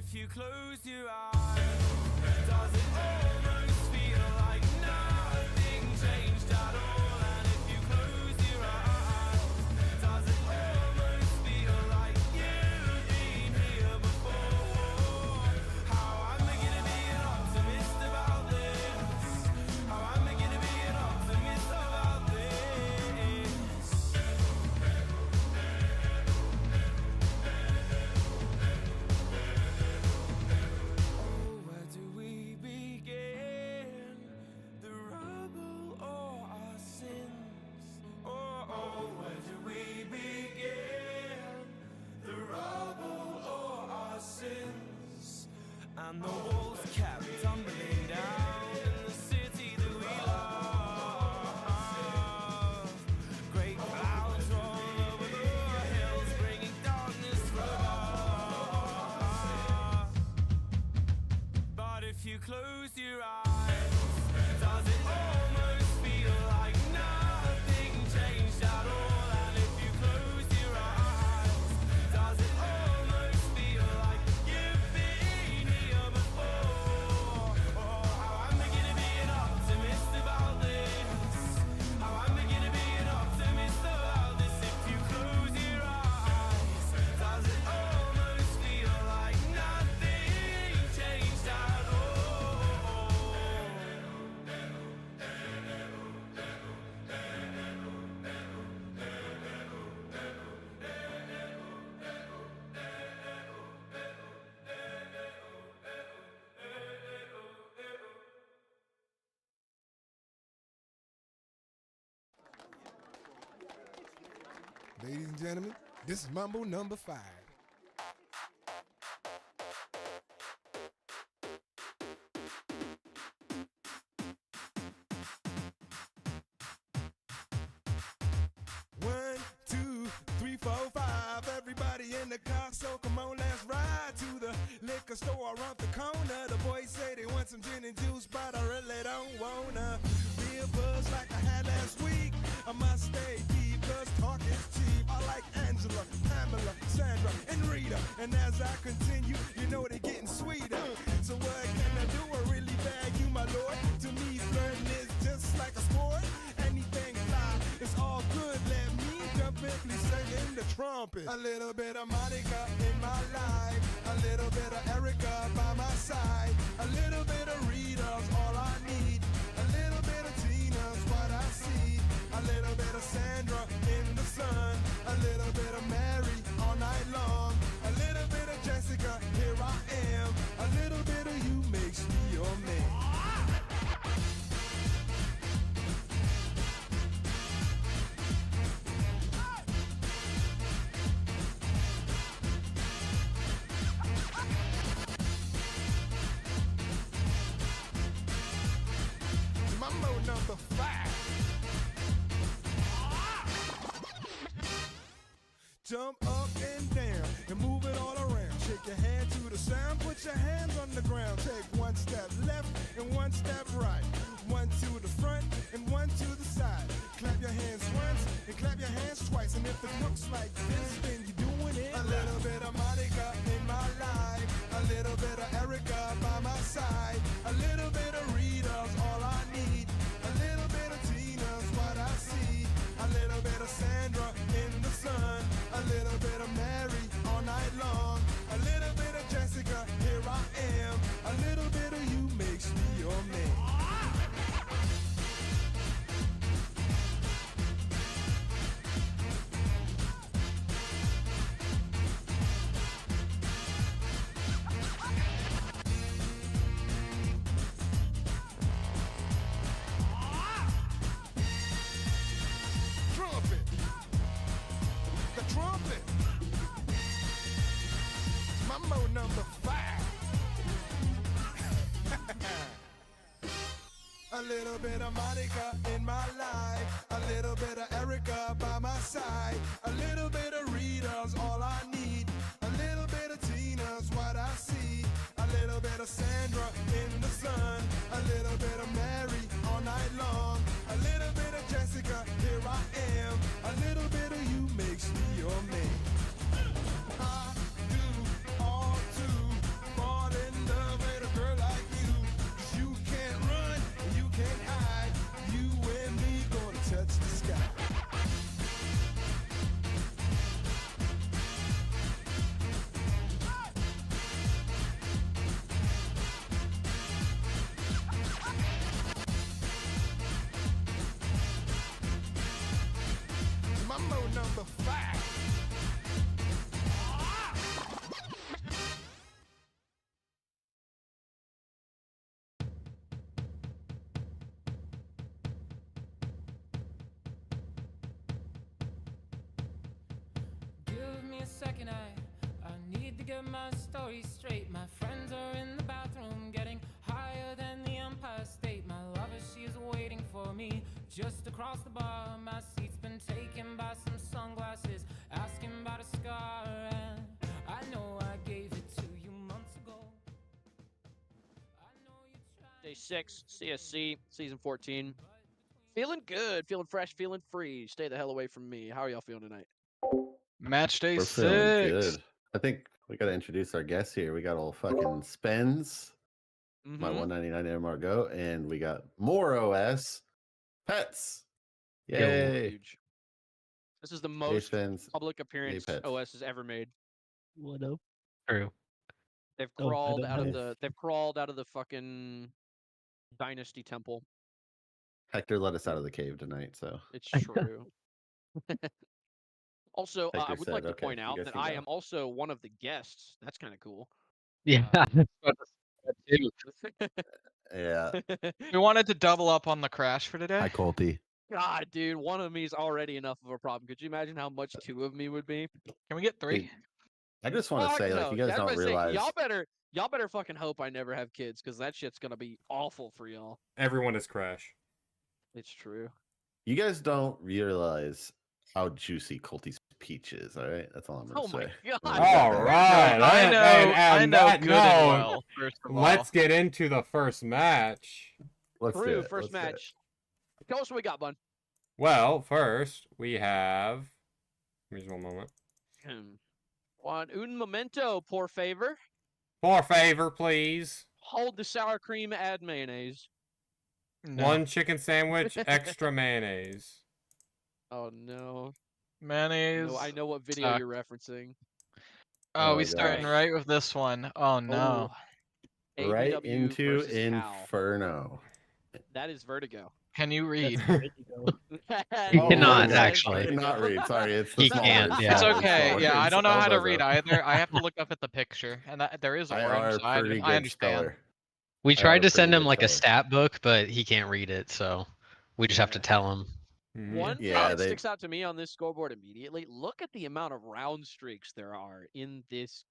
if you close your eyes, does it almost feel like nothing changed at all? And if you close your eyes, does it almost feel like you've been here before? How am I gonna be an optimist about this? How am I gonna be an optimist about this? Where do we begin? The rubble or our sins? Oh, where do we begin? The rubble or our sins? And the walls kept tumbling down in the city that we love. Great clouds roll over the hills, bringing darkness from above. But if you close your eyes, does it almost feel like nothing changed at all? And if you close your eyes, does it almost feel like you've been here before? Oh, how am I gonna be an optimist about this? How am I gonna be an optimist about this? If you close your eyes, does it almost feel like nothing changed at all? Ladies and gentlemen, this is Mambo number 5. One, two, three, four, five. Everybody in the car, so come on, let's ride to the liquor store around the corner. The boys say they want some gin and juice, but I really don't wanna be a buzz like I had last week. I must stay deep, cause talk is cheap. I like Angela, Pamela, Sandra, and Rita. And as I continue, you know they're getting sweeter. So what can I do? I really bag you, my lord. To me, flirting is just like a sport. Anything fly, it's all good. Let me jump in, please sing in the trumpet. A little bit of Monica in my life, a little bit of Erica by my side, a little bit of Rita's all I need, a little bit of Tina's what I see, a little bit of Sandra in the sun, a little bit of Mary all night long, a little bit of Jessica, here I am, a little bit of you makes me your man. Mambo number 5. Jump up and down and move it all around. Shake your hand to the sound, put your hands on the ground. Take one step left and one step right. One to the front and one to the side. Clap your hands once and clap your hands twice. And if it looks like this, then you're doing it. A little bit of Monica in my life, a little bit of Erica by my side, a little bit of Rita's all I need, a little bit of Tina's what I see, a little bit of Sandra in the sun, a little bit of Mary all night long, a little bit of Jessica, here I am, a little bit of you makes me your man. Trumpet. The trumpet. Mambo number 5. A little bit of Monica in my life, a little bit of Erica by my side, a little bit of Rita's all I need, a little bit of Tina's what I see, a little bit of Sandra in the sun, a little bit of Mary all night long, a little bit of Jessica, here I am, a little bit of you makes me your man. I do all too me a second, I need to get my story straight. My friends are in the bathroom getting higher than the Empire State. My lover, she's waiting for me just across the bar. My seat's been taken by some sunglasses, asking about a scar. And I know I gave it to you months ago. I know you tried. Day 6, CSC, Season 14. Feeling good, feeling fresh, feeling free. Stay the hell away from me. How are y'all feeling tonight? Matchday We're feeling 6. good. I think we got to introduce our guests here. We got old fucking Spenz, my 199 MR Go, and we got more OS Pets. Yay! Huge. This is the most Spence. public appearance Pets. OS has ever made. What up? True. They've Oh, I crawled don't out of know. the they've crawled out of the fucking Dynasty Temple. Hector let us out of the cave tonight, so It's true. Also, I Hector would said, like to "Okay, point you out guys that can I go." am also one of the guests. That's kind of cool. Yeah. yeah. We wanted to double up on the crash for today. Hi, Colty. God, dude, one of me is already enough of a problem. Could you imagine how much two of me would be? Can we get 3? Dude, I just want to Fuck say, no. like, you guys Yeah, I was don't about to say, realize. y'all better fucking hope I never have kids, because that shit's gonna be awful for y'all. Everyone is Crash. It's true. You guys don't realize how juicy Colty's peach is. All right, that's all I'm gonna Oh my say. god. All right. I know. I and know that good and note, well. First of all, let's get into the first match. Let's do True, it. first Let's do it. match. Tell us what we got, bud. Well, first we have. Here's one moment. Un momento, por favor. For favor, please. Hold the sour cream, add mayonnaise. no. 1 chicken sandwich, extra mayonnaise. Oh no. Mayonnaise. No, I know what video suck. you're referencing. Oh, Oh, we starting gosh. right with this one. Oh no. Oh, Right ABW into versus Cal. Inferno. That is Vertigo. Can you read? He Oh, cannot, that is actually. I Vertigo. cannot read. Sorry, it's the He small can't, words. yeah. It's Small okay. words, Yeah, I don't know how to small read words. either. I have to look up at the picture, and there is I orange. are So I, pretty I good understand. speller. We I are tried to send pretty him good like a speller. stat book, but he can't read it, so we just have to Yeah. tell him. One thing Yeah, that they- sticks out to me on this scoreboard immediately, look at the amount of round streaks there are in this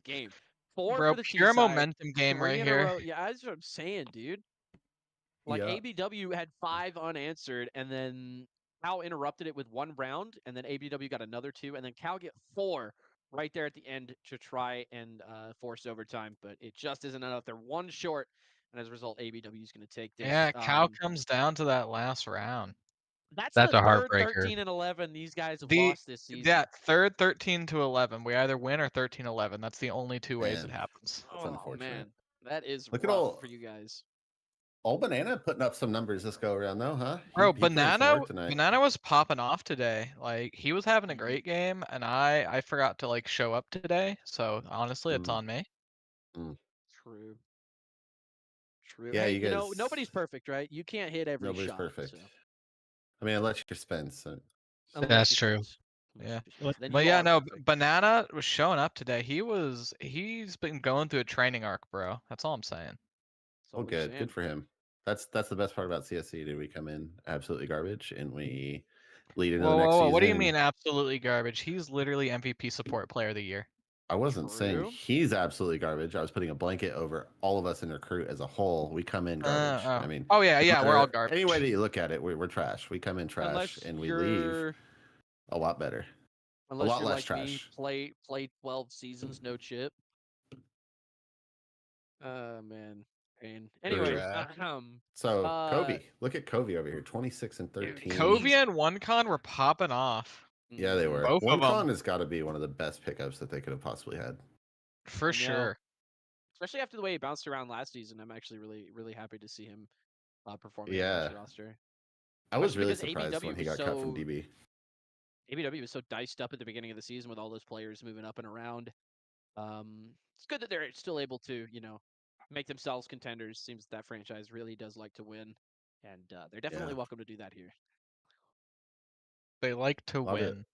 game. 4 Bro, for the T pure side, momentum game 3 right in here. a row. Yeah, that's what I'm saying, dude. Like, Yeah. ABW had 5 unanswered, and then Cal interrupted it with 1 round, and then ABW got another 2, and then Cal get 4 right there at the end to try and force overtime, but it just isn't enough. They're 1 short, and as a result, ABW is going to take this. Yeah, Cal comes down to that last round. That's That's the a third heartbreaker. 13 and 11 these guys have The- lost this season. Yeah, third 13 to 11. We either win or 13-11. That's the only 2 ways it Man. happens. That's Oh unfortunate. man, that is Look at rough all- for you guys. Old Banana putting up some numbers this go around though, huh? Bro, He put in some Banana work tonight. Banana was popping off today. Like he was having a Mhm. great game, and I forgot to like show up today. So honestly, it's Mm. on me. True. True. Yeah, Hey, you know, guys- nobody's perfect, right? You can't hit every Nobody's shot. perfect. So, I mean, unless you're Spence. unless That's you're true. Spence. Yeah. Then But you yeah, are no, perfect. Banana was showing up today. He's been going through a training arc, bro. That's all I'm saying. That's all Oh, we're good. saying. Good for him. That's the best part about CSC. Did we come in absolutely garbage and we lead into the next season? What do you mean absolutely garbage? He's literally MVP support player of the year. I wasn't saying True. he's absolutely garbage. I was putting a blanket over all of us in recruit as a whole. We come in garbage. I mean, oh yeah, no we're all matter- garbage. Any way that you look at it, we're trash. We come in trash Unless and we you're, leave a lot better. unless lot you're less like me, trash. play 12 seasons, no chip. Man, pain. Anyway, So Uh, Kobe, look at Kobe over here, 26 and 13. Kobe and OneCon were popping off Yeah, they were. Both of 'em. OneCon has got to be one of the best pickups that they could have possibly had. for I know. sure. Especially after the way he bounced around last season. I'm actually really happy to see him performing on Yeah. this roster. I was Especially really because surprised ABW when he was got cut from so- DB. ABW was so diced up at the beginning of the season with all those players moving up and around. It's good that they're still able to, make themselves contenders. Seems that franchise really does like to win, and they're definitely Yeah. welcome to do that here. They like to Love it. win.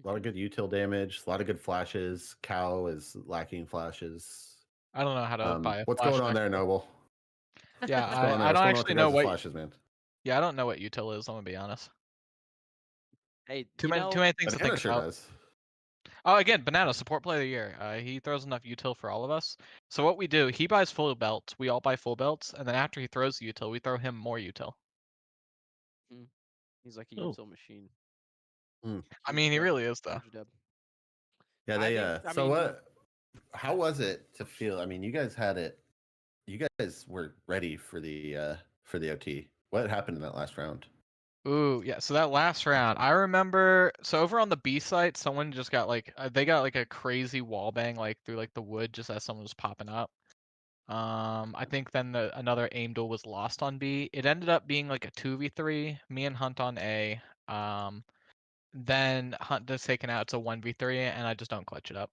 A lot of good util damage, a lot of good flashes. Cow is lacking flashes. I don't know how to buy a What's flash going on back. there, Noble? Yeah, What's going on there? I What's don't going on with actually your know guys' what. flashes, man. Yeah, I don't know what util is. I'm gonna be honest. Hey, Too many things But to Hannah think sure about. does. Oh, again, Banana, support player of the year. He throws enough util for all of us. So what we do, he buys full belts. We all buy full belts, and then after he throws the util, we throw him more util. He's like a Oh. util machine. I mean, he really is, though. Huge dub. Yeah, I they. think- I So mean- what? How was it to feel? I mean, you guys had it. You guys were ready for the OT. What happened in that last round? Ooh, yeah. So that last round, I remember. So over on the B site, someone just got like they got like a crazy wall bang like through like the wood just as someone was popping up. I think then another aim duel was lost on B. It ended up being like a 2v3, me and Hunt on A. Then Hunt is taken out. It's a 1v3, and I just don't clutch it up.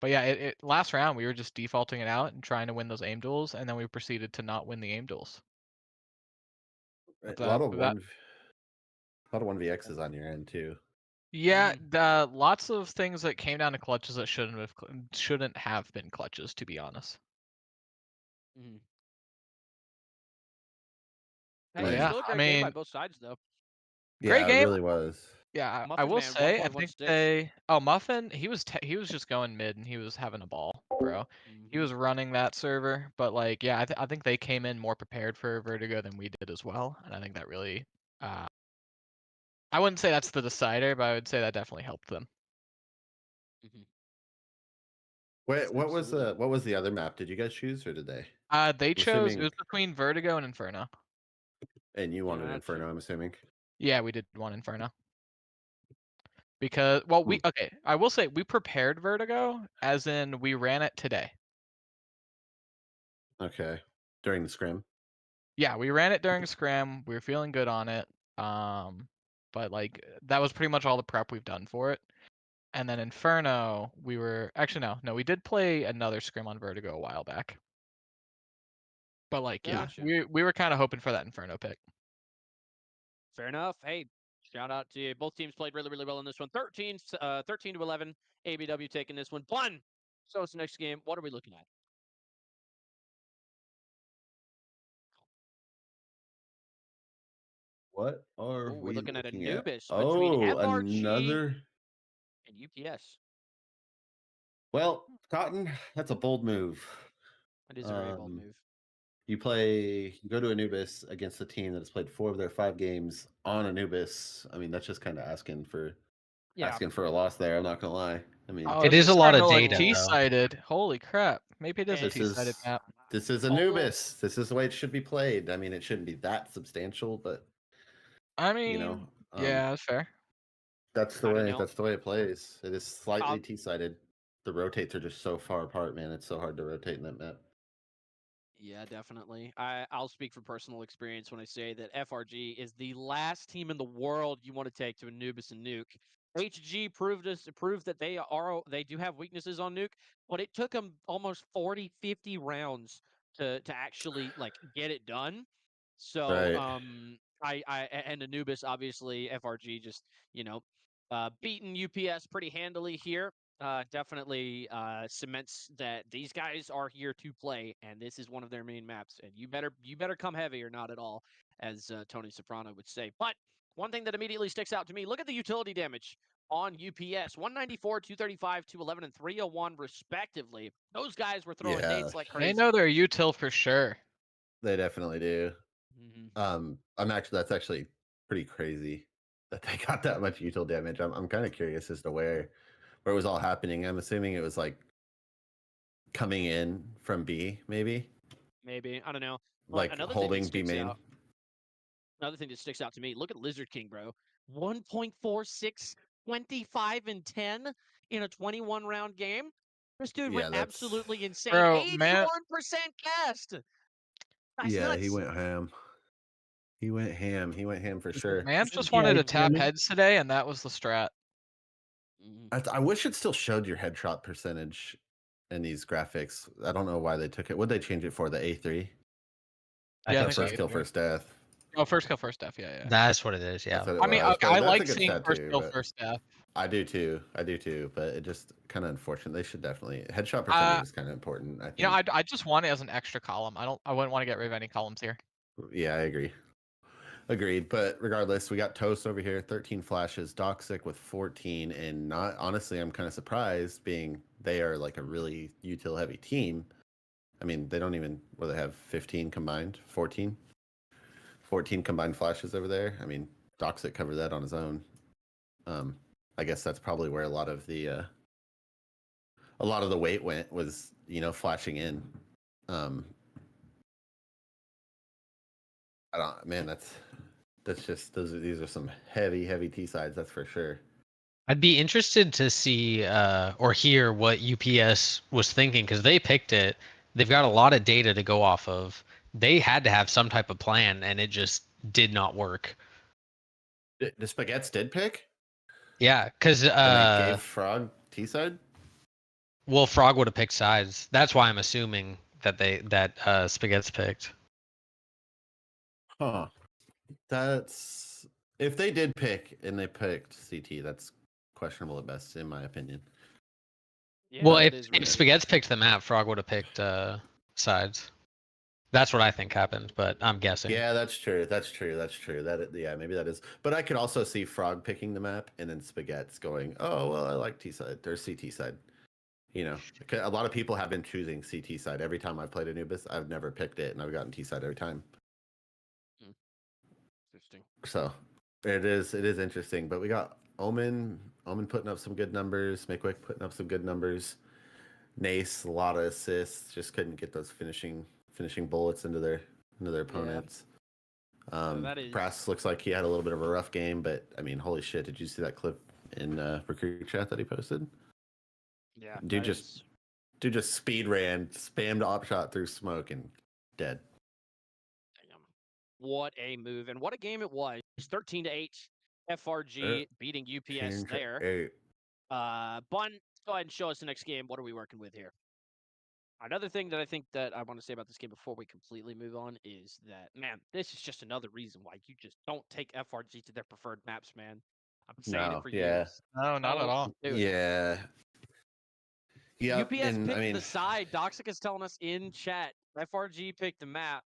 But yeah, it last round we were just defaulting it out and trying to win those aim duels, and then we proceeded to not win the aim duels. A But lot of that- 1vx's on your end too. Yeah, lots of things that came down to clutches that shouldn't have been clutches, to be honest. Hey, But it's yeah, still a great I game by mean, both sides, though. great Yeah, game. it really was. Yeah, I Muffin will Man, say, I 1.1 think sticks. they. Oh, Muffin, he was just going mid and he was having a ball, bro. He was running that server, but like, yeah, I think they came in more prepared for Vertigo than we did as well, and I think that really. I wouldn't say that's the decider, but I would say that definitely helped them. Wait, what was the other map? Did you guys choose or did they? They chose. It assuming- was between Vertigo and Inferno. And you wanted Yeah, Inferno, I'm assuming. Yeah, we did one Inferno. Because, well, okay, I will say we prepared Vertigo, as in we ran it today. Okay. During the scrim. Yeah, we ran it during Scram. We were feeling good on it. But like that was pretty much all the prep we've done for it. And then Inferno, we were actually no, we did play another Scrim on Vertigo a while back. But like, yeah, Gotcha. we were kind of hoping for that Inferno pick. Fair enough. Hey, shout out to you. Both teams played really, really well in this one. 13 to 11. ABW taking this one. So it's the next game. What are we looking at? What are We're looking at looking Anubis at? between Oh, FRG another. and UPS. Well, Cotton, that's a bold move. It is a very bold move. You go to Anubis against a team that has played 4 of their 5 games on Anubis. I mean, that's just kind of asking for a loss there. I'm not gonna lie. I mean, It is a lot of data, though. T-sided. Holy crap! Maybe it is a This is- T-sided map. this is Anubis. This is the way it should be played. I mean, it shouldn't be that substantial, but I mean, you know, yeah, that's fair. that's the I don't way. know. That's the way it plays. It is slightly I'll- T-sided. The rotates are just so far apart, man. It's so hard to rotate in that map. Yeah, definitely. I'll speak from personal experience when I say that FRG is the last team in the world you want to take to Anubis and Nuke. HG proved that they do have weaknesses on Nuke, but it took them almost 40, 50 rounds to actually like get it done. So Right. and Anubis, obviously FRG just beaten UPS pretty handily here. Definitely cements that these guys are here to play, and this is one of their main maps. And you better come heavy or not at all, as Tony Soprano would say. But one thing that immediately sticks out to me: look at the utility damage on UPS: 194, 235, 211, and 301 respectively. Those guys were throwing Yeah. nades like crazy. They know their util for sure. They definitely do. That's actually pretty crazy that they got that much util damage. I'm kind of curious as to where it was all happening. I'm assuming it was like coming in from B, maybe. Maybe, I don't know. Like another holding thing B main. Another thing that sticks out to me: look at Lizard King, bro. 1.46, 25 and 10 in a 21 round game. This dude went absolutely insane. Bro, 81% cast. That's Yeah, nuts. he went ham. He went ham for sure. Man just wanted to tap heads today, and that was the strat. I wish it still showed your headshot percentage in these graphics. I don't know why they took it. What'd they change it for? The A3? Yeah, first kill, first death. Oh, first kill, first death. Yeah. That's what it is. Yeah. I mean, okay, I like seeing first kill, first death. I do too. But it just kind of unfortunate. They should definitely headshot percentage is kind of important. I think. You know, I just want it as an extra column. I wouldn't want to get rid of any columns here. Yeah, I agree. Agreed. But regardless, we got Toast over here, 13 flashes, Doxic with 14, and not honestly, I'm kind of surprised, being they are like a really util heavy team. I mean, they don't even they have 15 combined, 14 combined flashes over there. I mean, Doxic covered that on his own. I guess that's probably where a lot of the weight went, was flashing in. I don't, man, that's just these are some heavy T sides, that's for sure. I'd be interested to see or hear what UPS was thinking, because they picked it. They've got a lot of data to go off of. They had to have some type of plan, and it just did not work. The Spaghettis did pick, Yeah, because and they gave Frog T side. well, Frog would have picked sides. That's why I'm assuming that Spaghettis picked. Huh. That's, if they did pick and they picked CT, that's questionable at best, in my opinion. Yeah, Well, that if is Spaghettis picked the map, Frog would have picked sides. That's what I think happened, but I'm guessing. Yeah, that's true. Yeah, maybe that is. But I could also see Frog picking the map and then Spaghettis going, "Oh, well, I like T side or CT side." A lot of people have been choosing CT side every time I've played Anubis. I've never picked it, and I've gotten T side every time. interesting. So it is interesting. But we got Omen putting up some good numbers. Makewick putting up some good numbers. Nace, a lot of assists, just couldn't get those finishing bullets into their opponents. So that is... Brass looks like he had a little bit of a rough game, but I mean, holy shit! Did you see that clip in recruit chat that he posted? Yeah, dude just speed ran, spammed op shot through smoke, and dead. Damn. What a move, and what a game it was. 13-8, FRG beating UPS there. Bun, go ahead and show us the next game. What are we working with here? Another thing that I think that I want to say about this game before we completely move on is that, man, this is just another reason why you just don't take FRG to their preferred maps, man. I've been saying it for years. No, not at all. Yeah. Yep. UPS and, picked the side. Doxic is telling us in chat. FRG picked the map.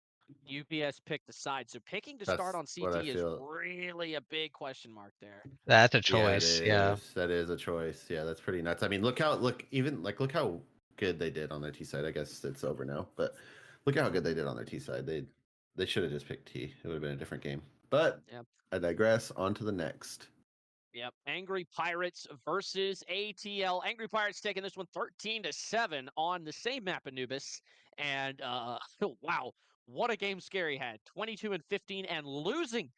UPS picked the side. So picking to start on CT is really a big question mark there. That's a choice. Yeah. That is a choice. Yeah, that's pretty nuts. I mean, look how good they did on their T side. I guess it's over now, but look how good they did on their T side. They should have just picked T. It would have been a different game. But I digress. On to the next. Yep, Angry Pirates versus ATL. Angry Pirates taking this one 13-7 on the same map, Anubis. And wow, what a game Scary had. 22-15 and losing.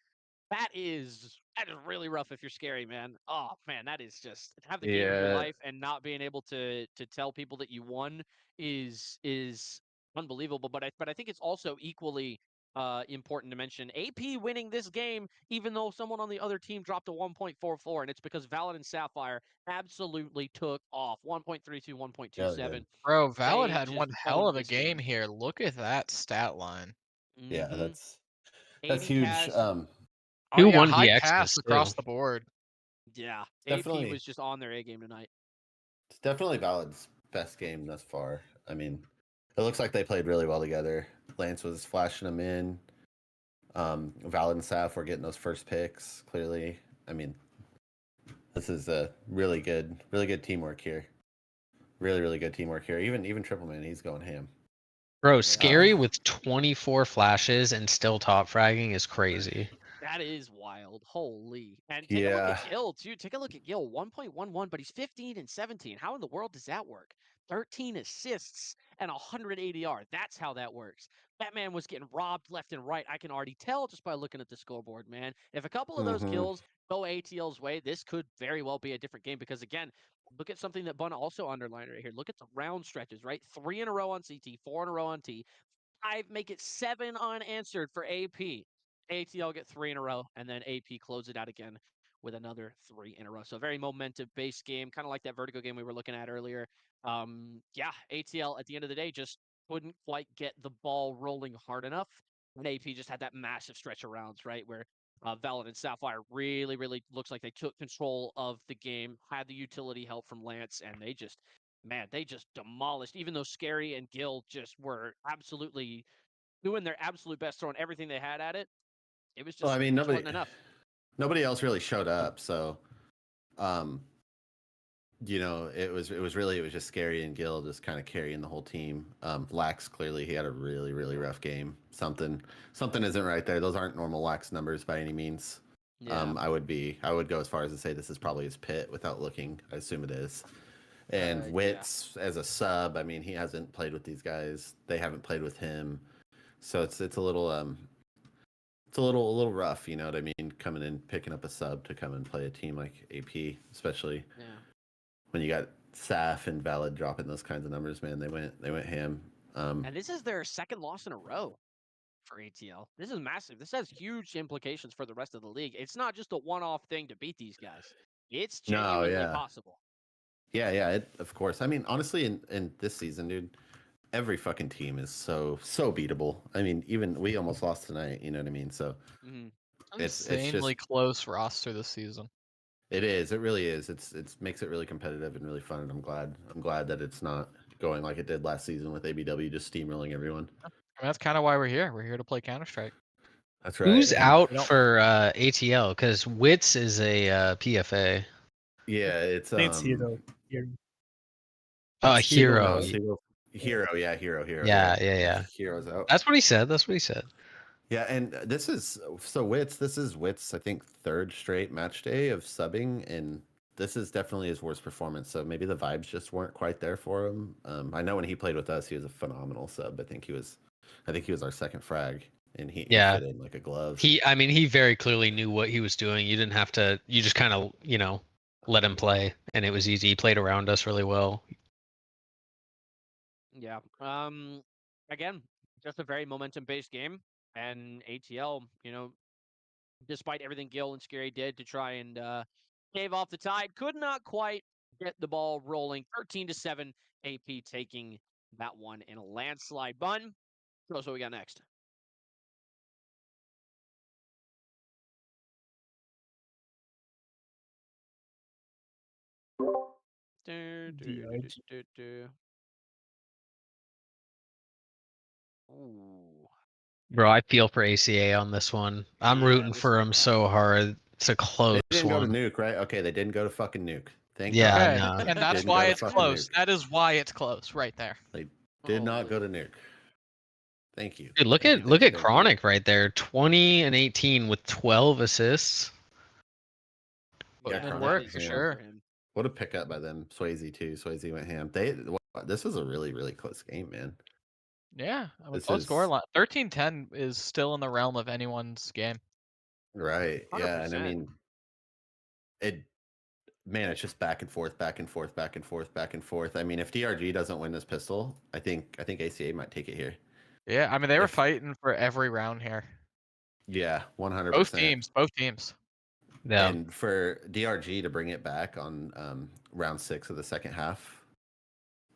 That is really rough if you're Scary, man. Oh man, that is just, have the game of your life and not being able to tell people that you won is unbelievable. But I think it's also equally important to mention AP winning this game, even though someone on the other team dropped a 1.44, and it's because Valid and Sapphire absolutely took off. 1.32, 1.27. Bro, Valid had one hell of a game here. Look at that stat line. Yeah, that's 80 huge. cash. High pass across the board. Yeah, definitely. AP was just on their A game tonight. It's definitely Valid's best game thus far. I mean, it looks like they played really well together. Lance was flashing them in. Valid and Saf were getting those first picks, clearly. I mean, this is a really good teamwork here. Really good teamwork here. Even Triple Man, he's going ham. Bro, Scary with 24 flashes and still top fragging is crazy. That is wild. Holy. And take a look at Gil, too. Take a look at Gil. 1.11, but he's 15 and 17. How in the world does that work? 13 assists and 100 ADR. That's how that works. That man was getting robbed left and right. I can already tell just by looking at the scoreboard, man. If a couple of those kills go ATL's way, this could very well be a different game because, again, look at something that Bun also underlined right here. Look at the round stretches, right? 3 in a row on CT, 4 in a row on T. 5, make it 7 unanswered for AP. ATL get 3 in a row, and then AP close it out again with another 3 in a row. So very momentum-based game, kind of like that Vertigo game we were looking at earlier. Yeah, ATL at the end of the day just couldn't quite get the ball rolling hard enough. And AP just had that massive stretch of rounds, right, where Valid and Sapphire really looks like they took control of the game, had the utility help from Lance, and they just demolished, even though Scary and Gil just were absolutely doing their absolute best, throwing everything they had at it. It was just, Well, I mean, it just wasn't enough. nobody else really showed up, so it was just Scary and Gil just kind of carrying the whole team. Lax, clearly he had a really, really rough game. Something isn't right there. Those aren't normal Lax numbers by any means. Yeah. I would go as far as to say this is probably his pit without looking. I assume it is. And Yeah. Wits as a sub, I mean, he hasn't played with these guys. They haven't played with him. So it's a little rough, you know what I mean? Coming in, picking up a sub to come and play a team like AP, especially when you got Saf and Valid dropping those kinds of numbers, man. They went ham. And this is their second loss in a row for ATL. This is massive. This has huge implications for the rest of the league. It's not just a one-off thing to beat these guys. It's genuinely possible. Yeah, of course. I mean, honestly, in this season, dude, every fucking team is so beatable. I mean, even we almost lost tonight. You know what I mean? So it's Insanely just close roster this season. it is. It really is. It makes it really competitive and really fun. And I'm glad that it's not going like it did last season with ABW just steamrolling everyone. I mean, that's kind of why we're here. We're here to play Counter-Strike. That's right. Who's And out for ATL? Because Wits is a PFA. Yeah, it's It's Hero. Oh, It's Hero. Hero. Yeah. Yeah. Hero's out. That's what he said. Yeah, and this is Wits, I think, third straight match day of subbing, and this is definitely his worst performance. So maybe the vibes just weren't quite there for him. I know when he played with us, he was a phenomenal sub. I think he was our second frag, and he fit in like a glove. He very clearly knew what he was doing. You didn't have to. You just kind of let him play, and it was easy. He played around us really well. Yeah. Again, just a very momentum-based game. And ATL, despite everything Gil and Scary did to try and cave off the tide, could not quite get the ball rolling. 13-7, AP taking that one in a landslide. Bun, show us what we got next. Ooh. Bro, I feel for ACA on this one. I'm rooting for him so hard. It's a close They didn't one. go to nuke, right? Okay, they didn't go to fucking nuke. Thank Yeah, God. no. And that's Didn't why go to it's fucking close. nuke. That is why it's close, right there. They did not go to nuke. Thank you. Dude, look at Chronic right there. 20 and 18 with 12 assists. Yeah, Putting in Chronic work was for ham. sure. What a pickup by them. Swayze too. Swayze went ham. This was a really, really close game, man. Yeah, I mean, This close is- score line. 13-10 is still in the realm of anyone's game. Right. Yeah, and I 100%. mean, it's just back and forth, back and forth, back and forth, back and forth. I mean, if DRG doesn't win this pistol, I think ACA might take it here. Yeah, I mean, they were If- fighting for every round here. Yeah, 100%. Both teams. Yeah. And for DRG to bring it back on round 6 of the second half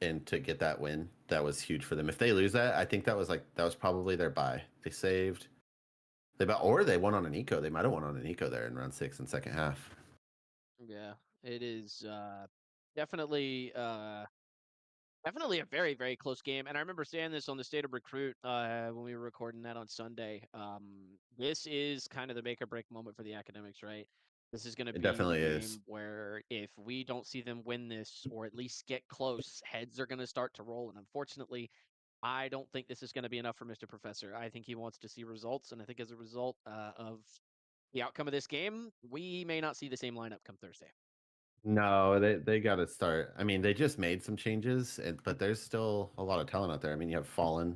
and to get that win, that was huge for them. If they lose that, I think that was probably their buy. They saved. Or they won on an eco. They might have won on an eco there in round 6 and second half. Yeah, it is definitely a very, very close game. And I remember saying this on the State of Recruit when we were recording that on Sunday. This is kind of the make or break moment for the Academics, right? This is going to be definitely the game is. where if we don't see them win this or at least get close, heads are going to start to roll. And unfortunately, I don't think this is going to be enough for Mr. Professor. I think he wants to see results. And I think as a result of the outcome of this game, we may not see the same lineup come Thursday. No, they got to start. I mean, they just made some changes, but there's still a lot of talent out there. I mean, you have Fallen.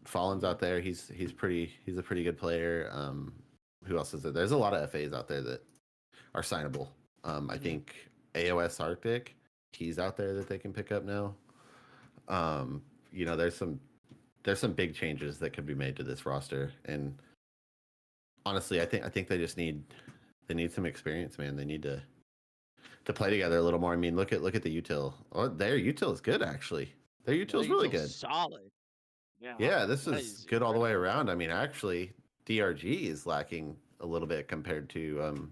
Fallen's out there. He's a pretty good player. Who else is there? There's a lot of FAs out there that are signable. I think AOS Arctic, he's out there that they can pick up now. There's some big changes that could be made to this roster, and honestly, I think they just need some experience, man. They need to play together a little more. I mean, look at the util. Oh, their util is good, actually. Their util is really good. Solid. Yeah, this is good all the way around. I mean, actually, DRG is lacking a little bit compared to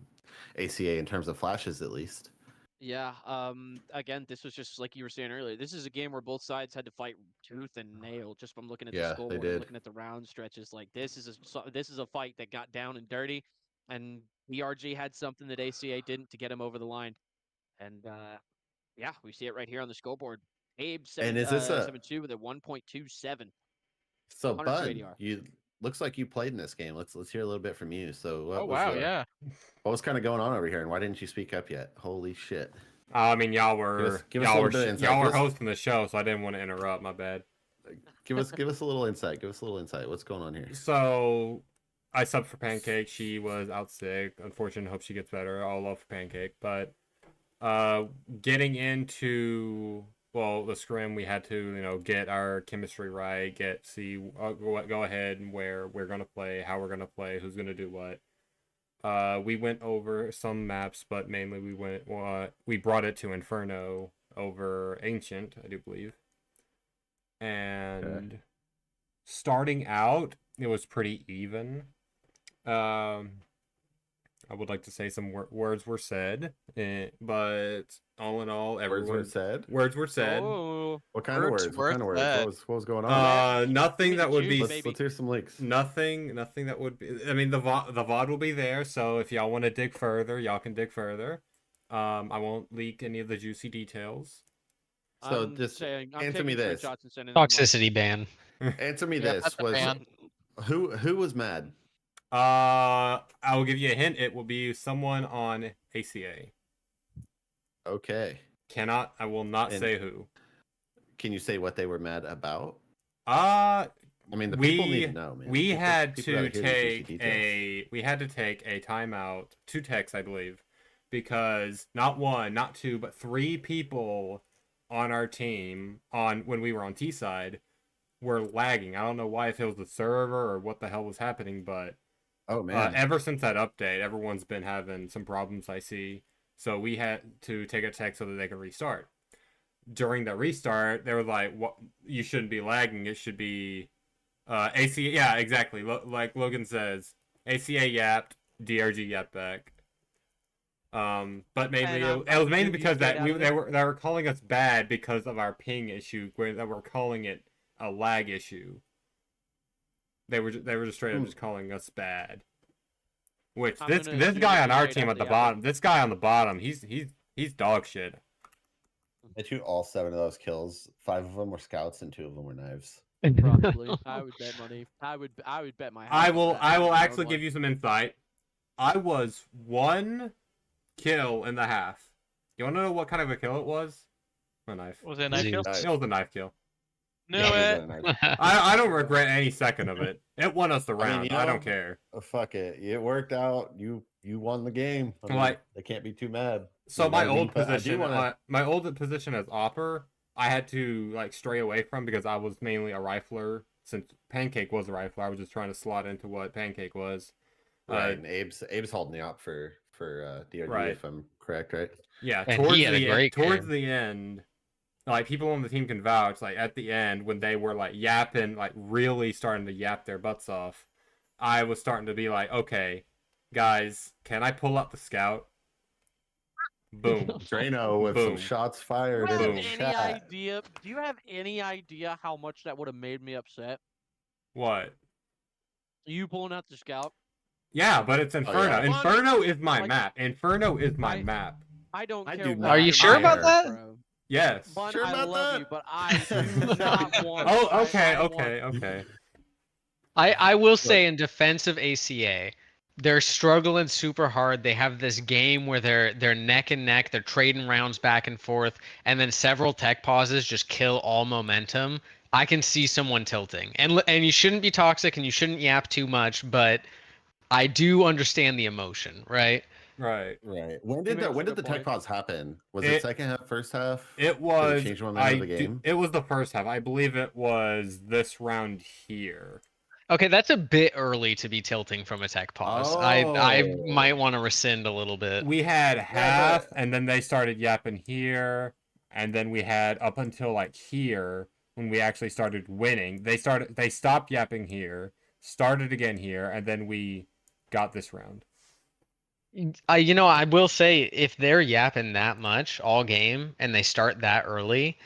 ACA in terms of flashes, at least. Yeah. Again, this was just like you were saying earlier. This is a game where both sides had to fight tooth and nail just from looking at Yeah, the they scoreboard did. and looking at the round stretches. Like this is a fight that got down and dirty, and ERG had something that ACA didn't to get him over the line. And yeah, we see it right here on the scoreboard. Abe And is this a 7-2 with a 1.27. so 102 Bud? ADR. You looks like you played in this game. Let's hear a little bit from you. So what Oh was wow, yeah. what was kind of going on over here, and why didn't you speak up yet? Holy shit! I mean, y'all were give us a little bit of insight. y'all were Give us- hosting the show, so I didn't want to interrupt. My bad. Give us a little insight. Give us a little insight. What's going on here? So I subbed for Pancake. She was out sick. Unfortunately, hope she gets better. All love for Pancake. But getting into the scrim, we had to get our chemistry right. Go ahead and where we're gonna play, how we're gonna play, who's gonna do what. We went over some maps, but mainly we brought it to Inferno over Ancient, I do believe. And starting out, it was pretty even. I would like to say some words were said, but all in all, Words were said. Words were said. Oh, What kind of words? What kind of words? said. What was going on? Nothing that would be. Juice, Let's hear some leaks. Nothing that would be. I mean, the VOD will be there, so if y'all want to dig further, y'all can dig further. I won't leak any of the juicy details. So I'm just saying, I'm answer me taking this. screenshots and sending them up. Toxicity ban. Answer me Yeah, this. that's a Was ban. who was mad? I will give you a hint. It will be someone on ACA. Okay. I will not And- say who. Can you say what they were mad about? I mean, the people need to know, man. We People- had people to gotta hear the juicy take a timeout, 2 techs, I believe, because not 1, not 2, but 3 people on our team when we were on T side were lagging. I don't know why, if it was the server or what the hell was happening, but Oh man. ever since that update, everyone's been having some problems, I see. So we had to take a tech so that they could restart. During the restart, they were like, "What? You shouldn't be lagging. It should be ACA." Yeah, exactly. Like Logan says, ACA yapped, DRG yapped back. But mainly it was mainly because they were calling us bad because of our ping issue, where they were calling it a lag issue. They were just straight up just calling us bad. Which I'm this gonna guy on our straight team up at the the bottom, this guy on the bottom, he's dog shit. I shoot all 7 of those kills. 5 of them were scouts and 2 of them were knives. Probably. I would bet money. I would bet my house. I will on that actually one. give you some insight. I was 1 kill in the half. You want to know what kind of a kill it was? A knife. Was it a knife kill? Nice. It was a knife kill. Knew Yeah, it. they're nice. I don't regret any second of it. It won us the I mean, round. you I know, don't care. Fuck it. It worked out. You won the game. I mean, Like- they can't be too mad. So You my gotta be- old but I do position, wanna- my old position as opper, I had to stray away from because I was mainly a rifler. Since Pancake was a rifler, I was just trying to slot into what Pancake was. Right, and Abe's holding the op for DRG, Right. if I'm correct, right? Yeah, And towards he had a great towards game. the end, people on the team can vouch. At the end, when they were yapping, really starting to yap their butts off, I was starting to be like, okay, guys, can I pull up the scout? Boom. Drano with Boom. some shots Do fired you in have the any chat. idea? Do you have any idea how much that would have made me upset? What? You pulling out the scout? Yeah, but it's Inferno. yeah. Inferno is my Like- map. Inferno is my I- map. I don't I care. do what not Are you your sure about map that? is, bro. Yes. Bun, Sure I about love that? you, but I do not want. Oh, okay, I want- okay. I will say in defense of ACA, they're struggling super hard. They have this game where they're neck and neck, they're trading rounds back and forth, and then several tech pauses just kill all momentum. I can see someone tilting. And you shouldn't be toxic and you shouldn't yap too much, but I do understand the emotion, right? Right. Right. When He did makes a the good tech point. pause happen? Was it It- second half, first half? It was. change one minute of the game? It was the first half. I believe it was this round here. Okay, that's a bit early to be tilting from a tech pause. I Oh. might want to rescind a little bit. We had half, but- and then they started yapping here, and then we had up until here when we actually started winning. They stopped yapping here, started again here, and then we got this round. I will say if they're yapping that much all game and they start that early,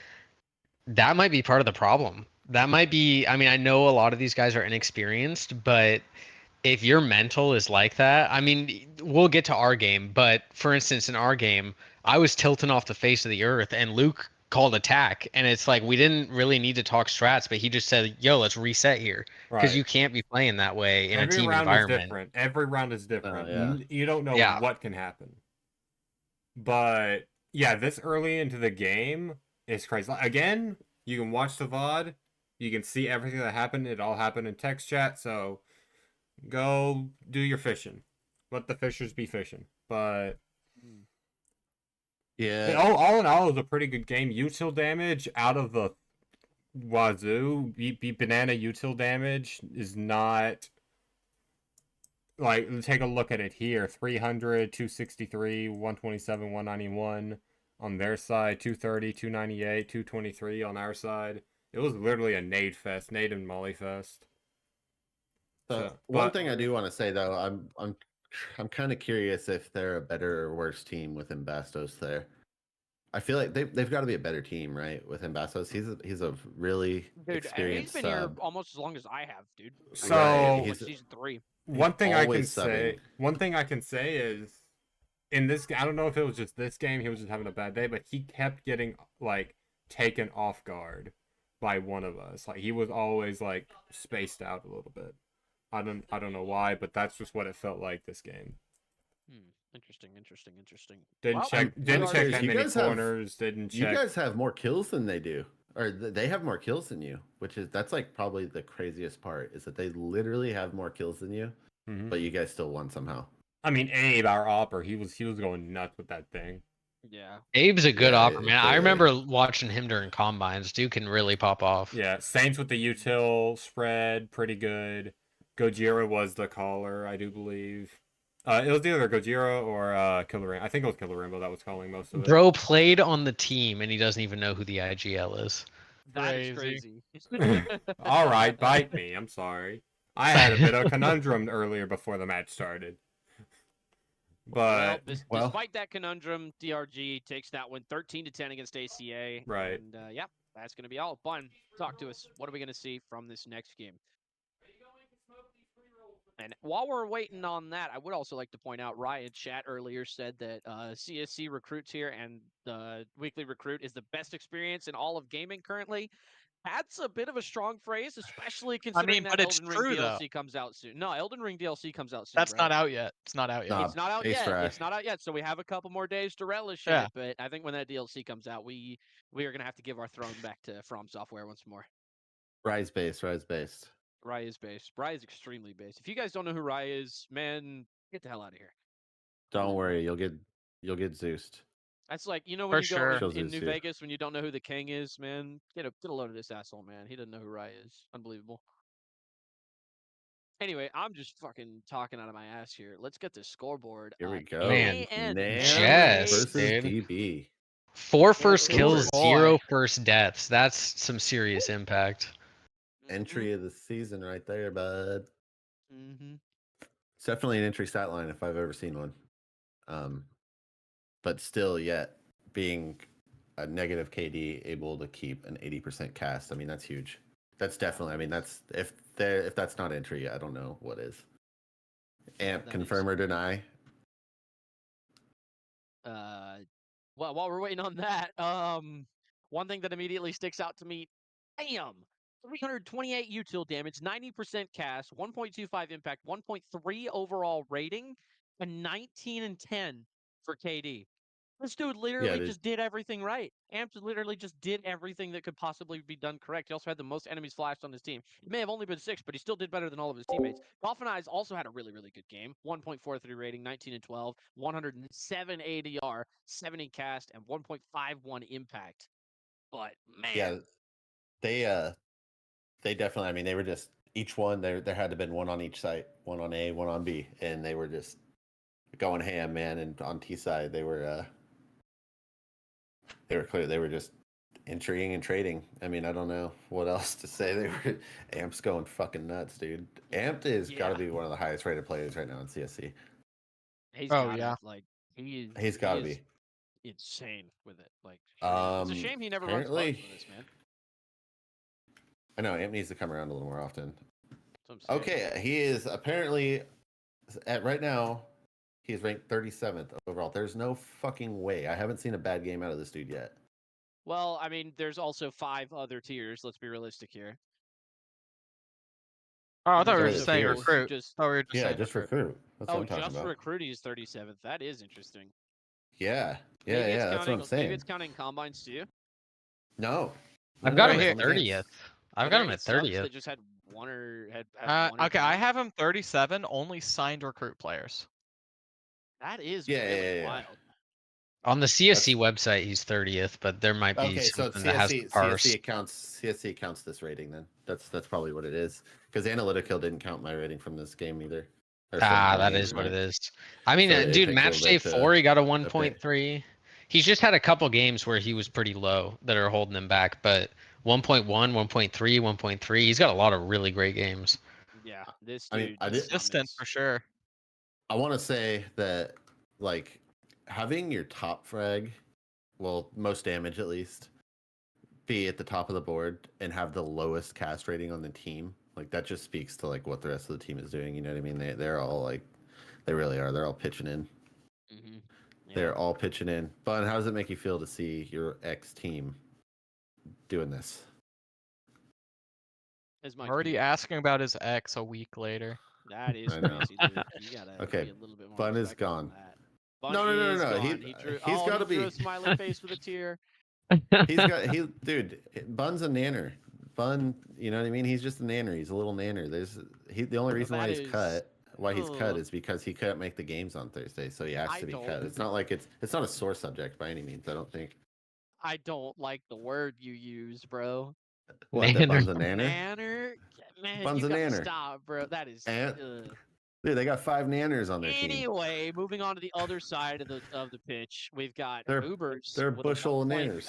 that might be part of the problem. That might be. I mean, I know a lot of these guys are inexperienced, but if your mental is like that, I mean, we'll get to our game, but for instance, in our game, I was tilting off the face of the earth, and Luke called attack, and it's like we didn't really need to talk strats, but he just said, "Yo, let's reset here," because Right. you can't be playing that way in a Every team round is environment. different. Every round is different. yeah. You don't know Yeah. what can happen. But yeah, this early into the game is crazy. Again, you can watch the VOD. You can see everything that happened. It all happened in text chat. So go do your fishing. Let the fishers be fishing. But Yeah. all in all, it was a pretty good game. Util damage out of the wazoo. Banana util damage is not. Like, take a look at it here. 300, 263, 127, 191 on their side. 230, 298, 223 on our side. It was literally a nade fest. Nade and molly fest. So, one thing I do want to say though, I'm kind of curious if they're a better or worse team with Bastos there. I feel like they've got to be a better team, right? With Bastos, he's a really experienced he's been here almost as long as I have, dude. So Right, He's season 3. One thing I can always say, subbing. is, in this, I don't know if it was just this game, he was just having a bad day, but he kept getting like taken off guard by one of us. Like he was always like spaced out a little bit. I don't know why, but that's just what it felt like this game. Interesting. Didn't check that many corners. Didn't check. You guys have more kills than they do, or they have more kills than you, that's like probably the craziest part is that they literally have more kills than you, but you guys still won somehow. I mean, Abe, our opper, he was going nuts with that thing. Yeah. Abe's a good opper, man. I clearly. remember watching him during combines. Dude can really pop off. Yeah, Saints with the util spread, pretty good. Gojira was the caller, I do believe. It was either Gojira or Killer Rainbow. I think it was Killer Rainbow that was calling most of it. Bro played on the team, and he doesn't even know who the IGL is. That is crazy. All right, bite me. I'm sorry. I had a bit of a conundrum earlier before the match started. But despite that conundrum, DRG takes that one 13-10 against ACA. Right. And yeah, that's going to be all. Bun, talk to us. What are we going to see from this next game? And while we're waiting on that, I would also like to point out, Ryan chat earlier said that CSC recruits here and the weekly recruit is the best experience in all of gaming currently. That's a bit of a strong phrase, especially considering that Elden Ring DLC comes out soon. No, Elden Ring DLC comes out soon. That's not out yet. It's not out yet. It's not out yet. It's not out yet. So we have a couple more days to relish it. But I think when that DLC comes out, we are gonna have to give our throne back to From Software once more. Rise based. Rai is based. Rai is extremely based. If you guys don't know who Rai is, man, get the hell out of here. Don't worry, you'll get Zeused. That's like, you know, when you go in New you. Vegas when you don't know who the king is, man. Get a load of this asshole, man. He doesn't know who Rai is. Unbelievable. Anyway, I'm just fucking talking out of my ass here. Let's get this scoreboard. Here we go. Man, Jess versus DB. 4 first kills, 0 first deaths. That's some serious impact. Entry of the season right there, bud. Mm-hmm. It's definitely an entry stat line if I've ever seen one. But still, yet being a negative KD, able to keep an 80% cast. I mean, that's huge. That's definitely. I mean, that's if that's not entry, I don't know what is. Amp, confirm or deny? Well, while we're waiting on that, one thing that immediately sticks out to me, damn, 328 util damage, 90% cast, 1.25 impact, 1.3 overall rating, and 19-10 for KD. This dude literally just did everything right. Amp literally just did everything that could possibly be done correct. He also had the most enemies flashed on his team. It may have only been 6, but he still did better than all of his teammates. Dolphin Eyes also had a really, really good game. 1.43 rating, 19-12, 107 ADR, 70 cast, and 1.51 impact. But man, yeah, they definitely. I mean, they were just each one. There had to have been one on each site, one on A, one on B, and they were just going ham, man. And on T side, they were clear. They were just entrying and trading. I mean, I don't know what else to say. They were Amp's going fucking nuts, dude. Amp is got to be one of the highest rated players right now in CSC. He's got to be insane with it. Like, it's a shame he never runs bugs with this, man. I know Amp needs to come around a little more often. That's what I'm saying. Okay, he is apparently at right now. He's ranked 37th overall. There's no fucking way. I haven't seen a bad game out of this dude yet. Well, I mean, there's also 5 other tiers. Let's be realistic here. Oh, I thought we were There's just also saying people who recruit. just- Oh, we were just Yeah, saying just recruit. recruit. That's what Oh, I'm talking just about. recruiting is 37th. That is interesting. Yeah, Maybe it's yeah. That's what counting. I'm saying. Maybe it's counting combines too. No, I've got no, him it's at on the games. 30th. I've Are got there him any at subs 30th. that just had one or had one or Okay, I two? have him 37. Only signed recruit players. That is Yeah, really yeah. wild. On the CSC website, he's 30th, but there might be Okay, so something that has to parse. CSC counts this rating then. That's probably what it is. Because Analytical didn't count my rating from this game either. Or from Ah, my that game, is what right? it is. I mean, So it dude, takes a little Matchday bit to 4, he got a update. 1.3. He's just had a couple games where he was pretty low that are holding him back, but 1.1, 1.3, 1.3, he's got a lot of really great games. Yeah, this I mean, dude. I does did- not Consistent miss. for sure. I want to say that, like, having your top frag, well, most damage at least, be at the top of the board and have the lowest cast rating on the team, like that just speaks to like what the rest of the team is doing. You know what I mean? They're all like, they really are. They're all pitching in. Mm-hmm. Yeah. They're all pitching in. Bun, how does it make you feel to see your ex team doing this? As my Already key. asking about his ex a week later. That is I know. crazy, dude. You gotta Okay, be a little bit more. Bun is respectful on gone. that. Bun No. is gone. He drew. He's got to he drew be. a smiley face with a tear. Dude. Bun's a nanner. Bun, you know what I mean? He's just a nanner. He's a little nanner. The only reason why that he's is- cut. Why he's cut Ugh. is because he couldn't make the games on Thursday, so he has I to be don't- cut. It's not like it's not a sore subject by any means. I don't think. I don't like the word you use, bro. What? That Nanner. Bun's a nanner? Nanner? Man, Bun's you a gotta nanner. stop, bro. That is. And- ugh. Dude, they got 5 nanners on their team. Anyway, moving on to the other side of the pitch, we've got They're- Ubers they're with bushel a nanners.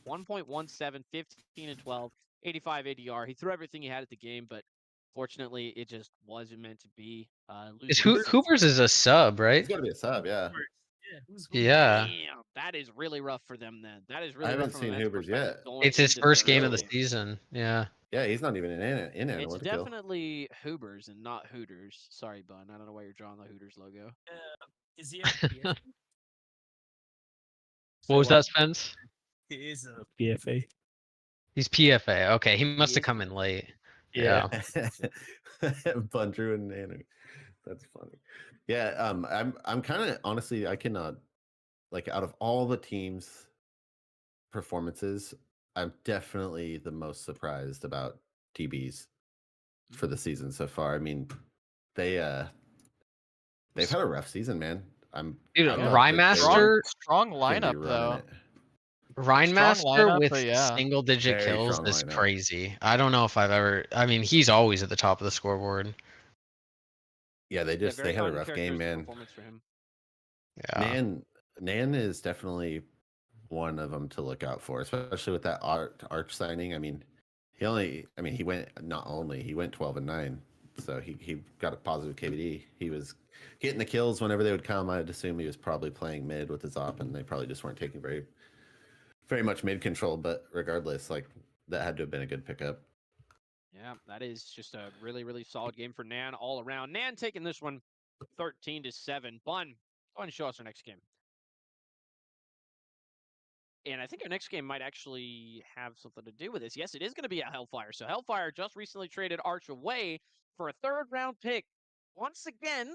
1.17, 15 and 12, 85 ADR. He threw everything he had at the game, but fortunately, it just wasn't meant to be. Is losing- Hoovers is a sub, right? He's got to be a sub, yeah. Yeah. Damn, that is really rough for them then. That is really I haven't rough from a seen Mets Hoovers perspective yet. going It's his into first game of the Thursday. season. Yeah. Yeah, he's not even in It's analytical. definitely Hoobers and not Hooters. Sorry, Bun. I don't know why you're drawing the Hooters logo. Is he a PFA? What was that, Spence? He is a PFA. He's PFA. Okay, he must have is come in late. Yeah. Bun Drew and nanner. That's funny. Yeah, I'm kind of honestly, I cannot, like, out of all the teams' performances, I'm definitely the most surprised about DBs for the season so far. I mean, they've had a rough season, man. Dude, I thought that Rymaster, Strong they were gonna be lineup though. running it. Rhinemaster lineup, with but yeah. single digit Very kills strong is lineup. crazy. I don't know if I've ever. I mean, he's always at the top of the scoreboard. Yeah, they very had a rough game, uncharacteristic man. Performance for him. Yeah. Nan is definitely one of them to look out for, especially with that Arch signing. I mean, he went 12-9, so he got a positive KVD. He was getting the kills whenever they would come. I'd assume he was probably playing mid with his op, and they probably just weren't taking very, very much mid control. But regardless, like, that had to have been a good pickup. Yeah, that is just a really, really solid game for Nan all around. Nan taking this one 13-7. Bun, go ahead and show us our next game. And I think our next game might actually have something to do with this. Yes, it is going to be a Hellfire. So Hellfire just recently traded Arch away for a 3rd-round pick. Once again,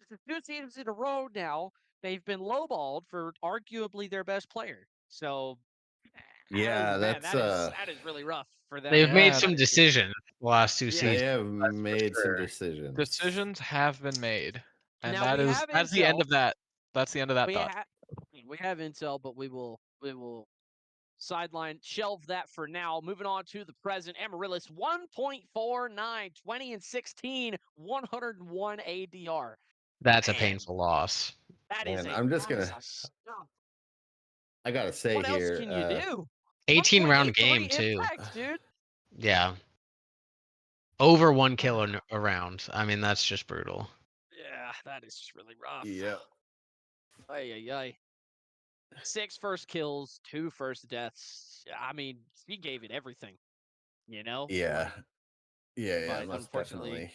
this is 2 seasons in a row now. They've been lowballed for arguably their best player. So, Yeah, man, that's that is really rough for them. They've made Yeah, some decisions the last 2 Yeah. they seasons. have for made some sure. decisions. Decisions have been made, and Now, we have that's the end intel. of that. That's the end of that We thought. have intel, but we will shelve that for now. Moving on to the present. Amaryllis 1.49, 20-16, 101 ADR. That's a Man. painful loss. That is Man, I'm just that is gonna- a stuff. I gotta say What here, else can you do? 18-round 1.83 game too. impact, dude. Yeah. Over 1 kill a round. I mean, that's just brutal. Yeah, that is just really rough. yeah, Ay, ay, ay. 6 first kills, 2 first deaths. I mean, he gave it everything. You know? Yeah. Like, Yeah, but most unfortunately, definitely.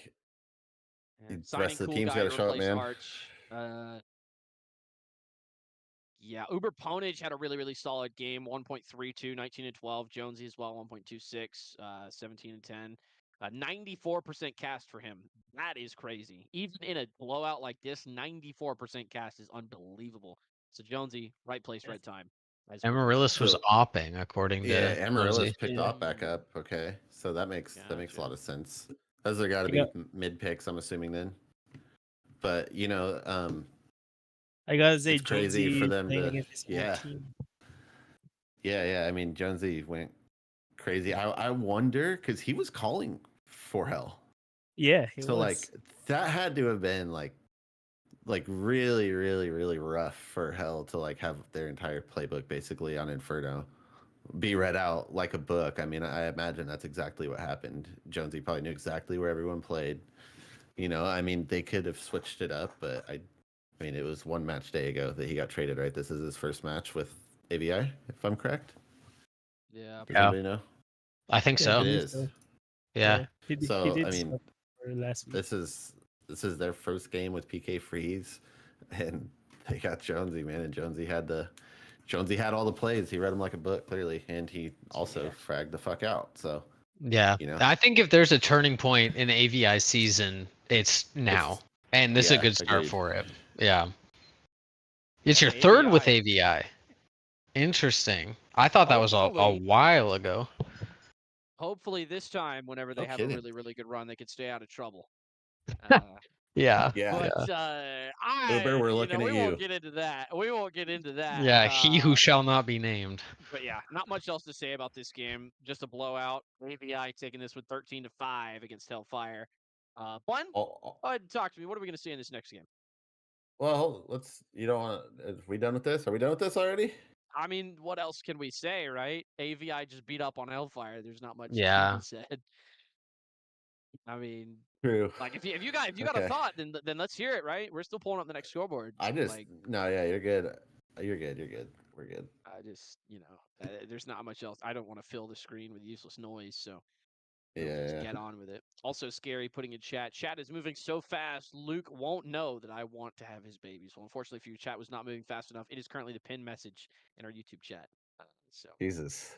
The signing rest of the cool team's guy got to to show up, replace man. Arch. Yeah, Uber Ponage had a really, really solid game. 1.32, 19 and 12. Jonesy as well, 1.26, 17 and 10. 94% cast for him. That is crazy. Even in a blowout like this, 94% cast is unbelievable. So Jonesy, right place, right time. As we Amaryllis was So opping, according yeah, to Amaryllis Jonesy. picked Yeah. Op back up. Okay, so that makes a Gotcha. lot of sense. Those are got to I be got mid picks, I'm assuming then. But I gotta say it's crazy for Jonesy them playing to against his old team. yeah. I mean, Jonesy went crazy. I wonder because he was calling for hell. Yeah, he So was. like that had to have been like really, really, really rough for hell to like have their entire playbook basically on Inferno be read out like a book. I mean, I imagine that's exactly what happened. Jonesy probably knew exactly where everyone played. I mean, they could have switched it up, but I mean, it was one match day ago that he got traded, right? This is his first match with AVI, if I'm correct. Yeah. Does Yeah, anybody know? I think Yeah, I so. It believe is. so. Yeah. Yeah, he So, I did mean, stuff for last week. this is their first game with PK Freeze, and they got Jonesy, man, and Jonesy had all the plays. He read them like a book, clearly, and he also fragged the fuck out. So, Yeah. I think if there's a turning point in AVI season, it's now. it's And this is a yeah, good start agreed. for it. Yeah. It's your Yeah, third with AVI. AVI. Interesting. I thought that was a Hopefully, while ago. hopefully this time, whenever No they have a kidding. really, really good run, they could stay out of trouble. Uh, Yeah. Yeah, but Yeah. Uber, we're looking we at won't you. get into that. We won't get into that. Yeah. He who shall not be named. But yeah, not much else to say about this game. Just a blowout. AVI taking this with 13-5 against Hellfire. Bun, Oh, go ahead and talk to me. What are we going to see in this next game? well, let's. You don't want. Are we done with this? Are we done with this already? I mean, what else can we say, right? AVI just beat up on Hellfire. There's not much to Yeah. be said. I mean, True. like if you got a Okay. thought, then let's hear it, right? We're still pulling up the next scoreboard. I just Like no, yeah, you're good. You're good. You're good. We're good. I just, there's not much else. I don't want to fill the screen with useless noise, so we'll just Yeah. get on with it. Also, Scary putting in chat. Chat is moving so fast, Luke won't know that I want to have his babies. Well, unfortunately for you, chat was not moving fast enough. It is currently the pinned message in our YouTube chat. So Jesus.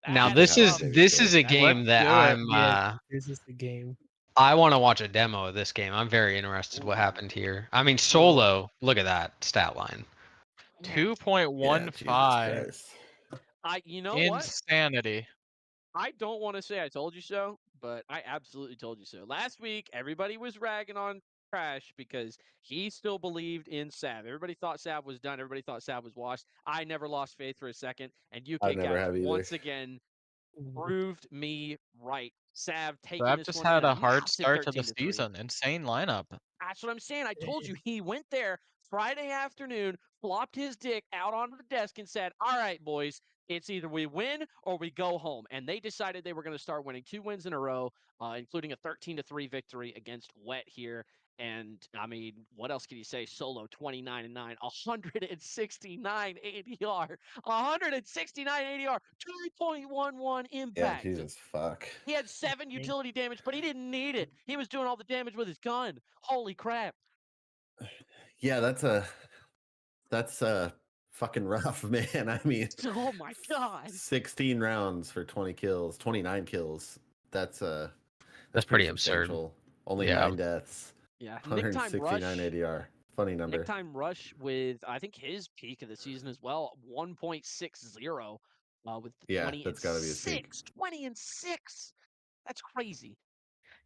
Now that is this Have is his rough. babies, this is Scary. a That's game rough. that do it. Yeah, this is the game. I want to watch a demo of this game. I'm very interested what happened here. I mean, solo. Look at that stat line. Man, 2.15. Jesus 2.15. Christ. you know what? Insanity. I don't want to say I told you so, but I absolutely told you so. Last week, everybody was ragging on Crash because he still believed in Sav. Everybody thought Sav was done. Everybody thought Sav was washed. I never lost faith for a second. And I UK never Cavs have either. once again proved me right. Sav taking That this just one in had a a hard massive start to the 13-3. season. Insane lineup. That's what I'm saying. I told you he went there Friday afternoon, flopped his dick out onto the desk and said, "All right, boys, it's either we win or we go home." And they decided they were going to start winning 2 wins in a row, including a 13-3 victory against Wet here. And I mean, what else can you say? Solo 29-9, 169 ADR, 169 ADR, 2.11 Yeah, impact. Jesus fuck. He had 7 utility damage, but he didn't need it. He was doing all the damage with his gun. Holy crap. Yeah, that's fucking rough, man. I mean, Oh my god. 16 rounds for 20 kills, 29 kills. That's Pretty absurd. substantial. Only Yeah. 9 deaths. Yeah, Nick Time 169 Rush. ADR. Funny number. Nick Time Rush with, I think, his peak of the season as well, 1.60 with Yeah, 20 that's and gotta be his peak. 6. 20 and 6. That's crazy.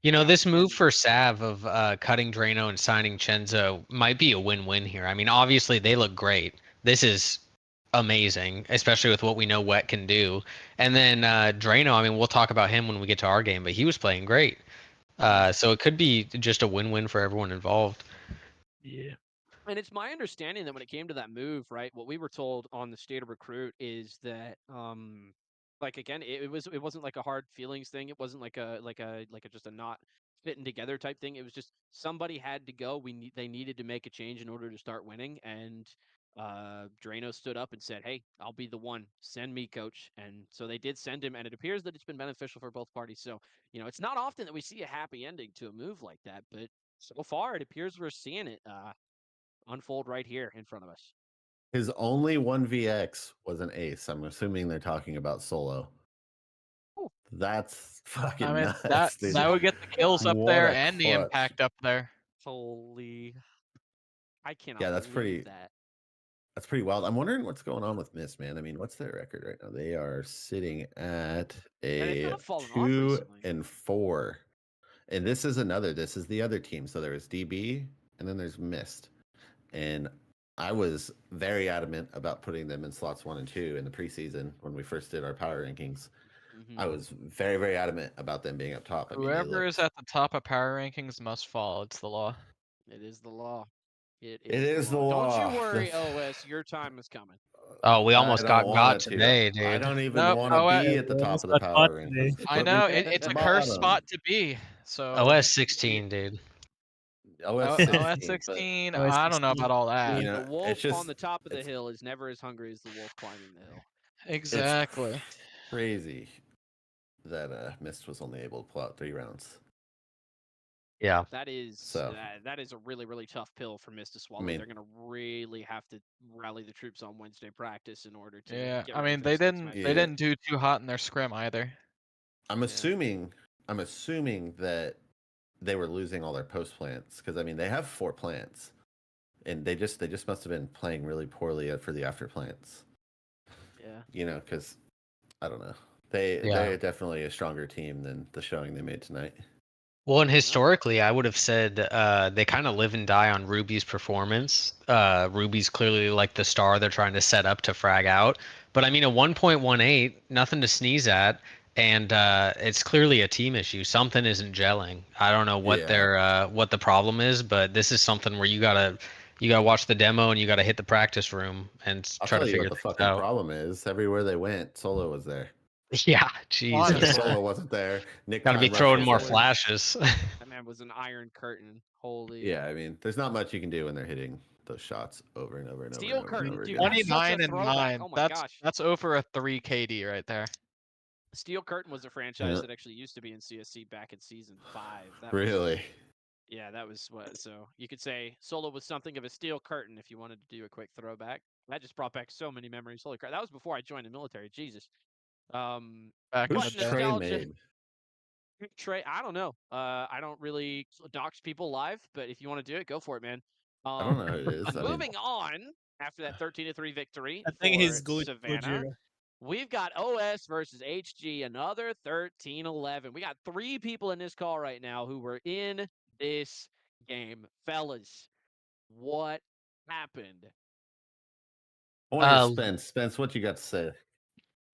You know, Yeah, this move and- for Sav of cutting Drano and signing Chenzo might be a win-win here. I mean, obviously they look great. This is amazing, especially with what we know Wet can do. And then Drano, I mean, we'll talk about him when we get to our game, but he was playing great. So it could be just a win-win for everyone involved. Yeah. And it's my understanding that when it came to that move, right, what we were told on the State of Recruit is that like again, it wasn't like a hard feelings thing. It wasn't like a just a not fitting together type thing. It was just somebody had to go. They needed to make a change in order to start winning. And Drano stood up and said, "Hey, I'll be the one. Send me, coach." And so they did send him, and it appears that it's been beneficial for both parties. So, it's not often that we see a happy ending to a move like that, but so far it appears we're seeing it unfold right here in front of us. His only 1VX was an ace. I'm assuming they're talking about Solo. Ooh. That's fucking I mean, nuts, dude. that would get the kills up What there a and the clutch. impact up there. Holy. I cannot Yeah, that's believe pretty that. That's pretty wild. I'm wondering what's going on with Mist, man. I mean, what's their record right now? They are sitting at they've a kind of fallen off 2-4. And this is the other team. So there's DB and then there's Mist. And I was very adamant about putting them in slots 1 and 2 in the preseason when we first did our power rankings. I was very, very adamant about them being up top. Whoever is at the top of power rankings must fall. It's the law. It is the law. It is the Don't you law. worry, OS. Your time is coming. Oh, we I almost don't want got it to. today, dude. I don't even Nope, want to OS be at the we top almost of the got power caught rankings. today. Just I put me know at it's the a cursed bottom. spot to be. So OS 16, dude. OS OS 16. but, 16. OS I don't know 16. about all that. You know, The wolf it's just on the top of the it's- hill is never as hungry as the wolf climbing the hill. Exactly. It's crazy that Mist was only able to pull out 3 rounds. Yeah. That is So- that is a really, really tough pill for Mist to swallow. mean- They're going to really have to rally the troops on Wednesday practice in order to Yeah, get I ready mean for they this next didn't match. they didn't do too hot in their scrim either. I'm assuming that they were losing all their post plants because I mean they have 4 plants, and they just must have been playing really poorly for the after plants. Yeah. Because I don't know. They're definitely a stronger team than the showing they made tonight. Well, and historically, I would have said they kind of live and die on Ruby's performance. Ruby's clearly like the star they're trying to set up to frag out. But I mean, a 1.18, nothing to sneeze at, and it's clearly a team issue. Something isn't gelling. I don't know what what the problem is, but this is something where you gotta watch the demo and you gotta hit the practice room and I'll try tell to you figure what the things fucking out. problem is. Everywhere they went, Solo was there. Yeah, Jesus. Solo wasn't there. Nick Gotta be Time throwing Rush more was there. flashes. That man was an iron curtain. Holy. Yeah, I mean, there's not much you can do when they're hitting those shots over and over and over. Steel and over curtain, and over dude, again. that's such a 29 and throwback. 9. Oh my gosh. That's over a 3 KD right there. Steel Curtain was a franchise Yeah. that actually used to be in CSC back in season 5. That Really? Yeah, that was what. So you could say Solo was something of a steel curtain if you wanted to do a quick throwback. That just brought back so many memories. Holy crap! That was before I joined the military. Jesus. Back in Who's the day. Trey nostalgia. made? Trey, I don't know. I don't really dox people live, but if you want to do it, go for it, man. I don't know who it is. I mean, Moving on after that 13-3 victory I think for he's Savannah. Gojira. We've got OS versus HG, another 13-11. We got 3 people in this call right now who were in this game. Fellas, what happened? I want to hear Spence. Spence, what you got to say?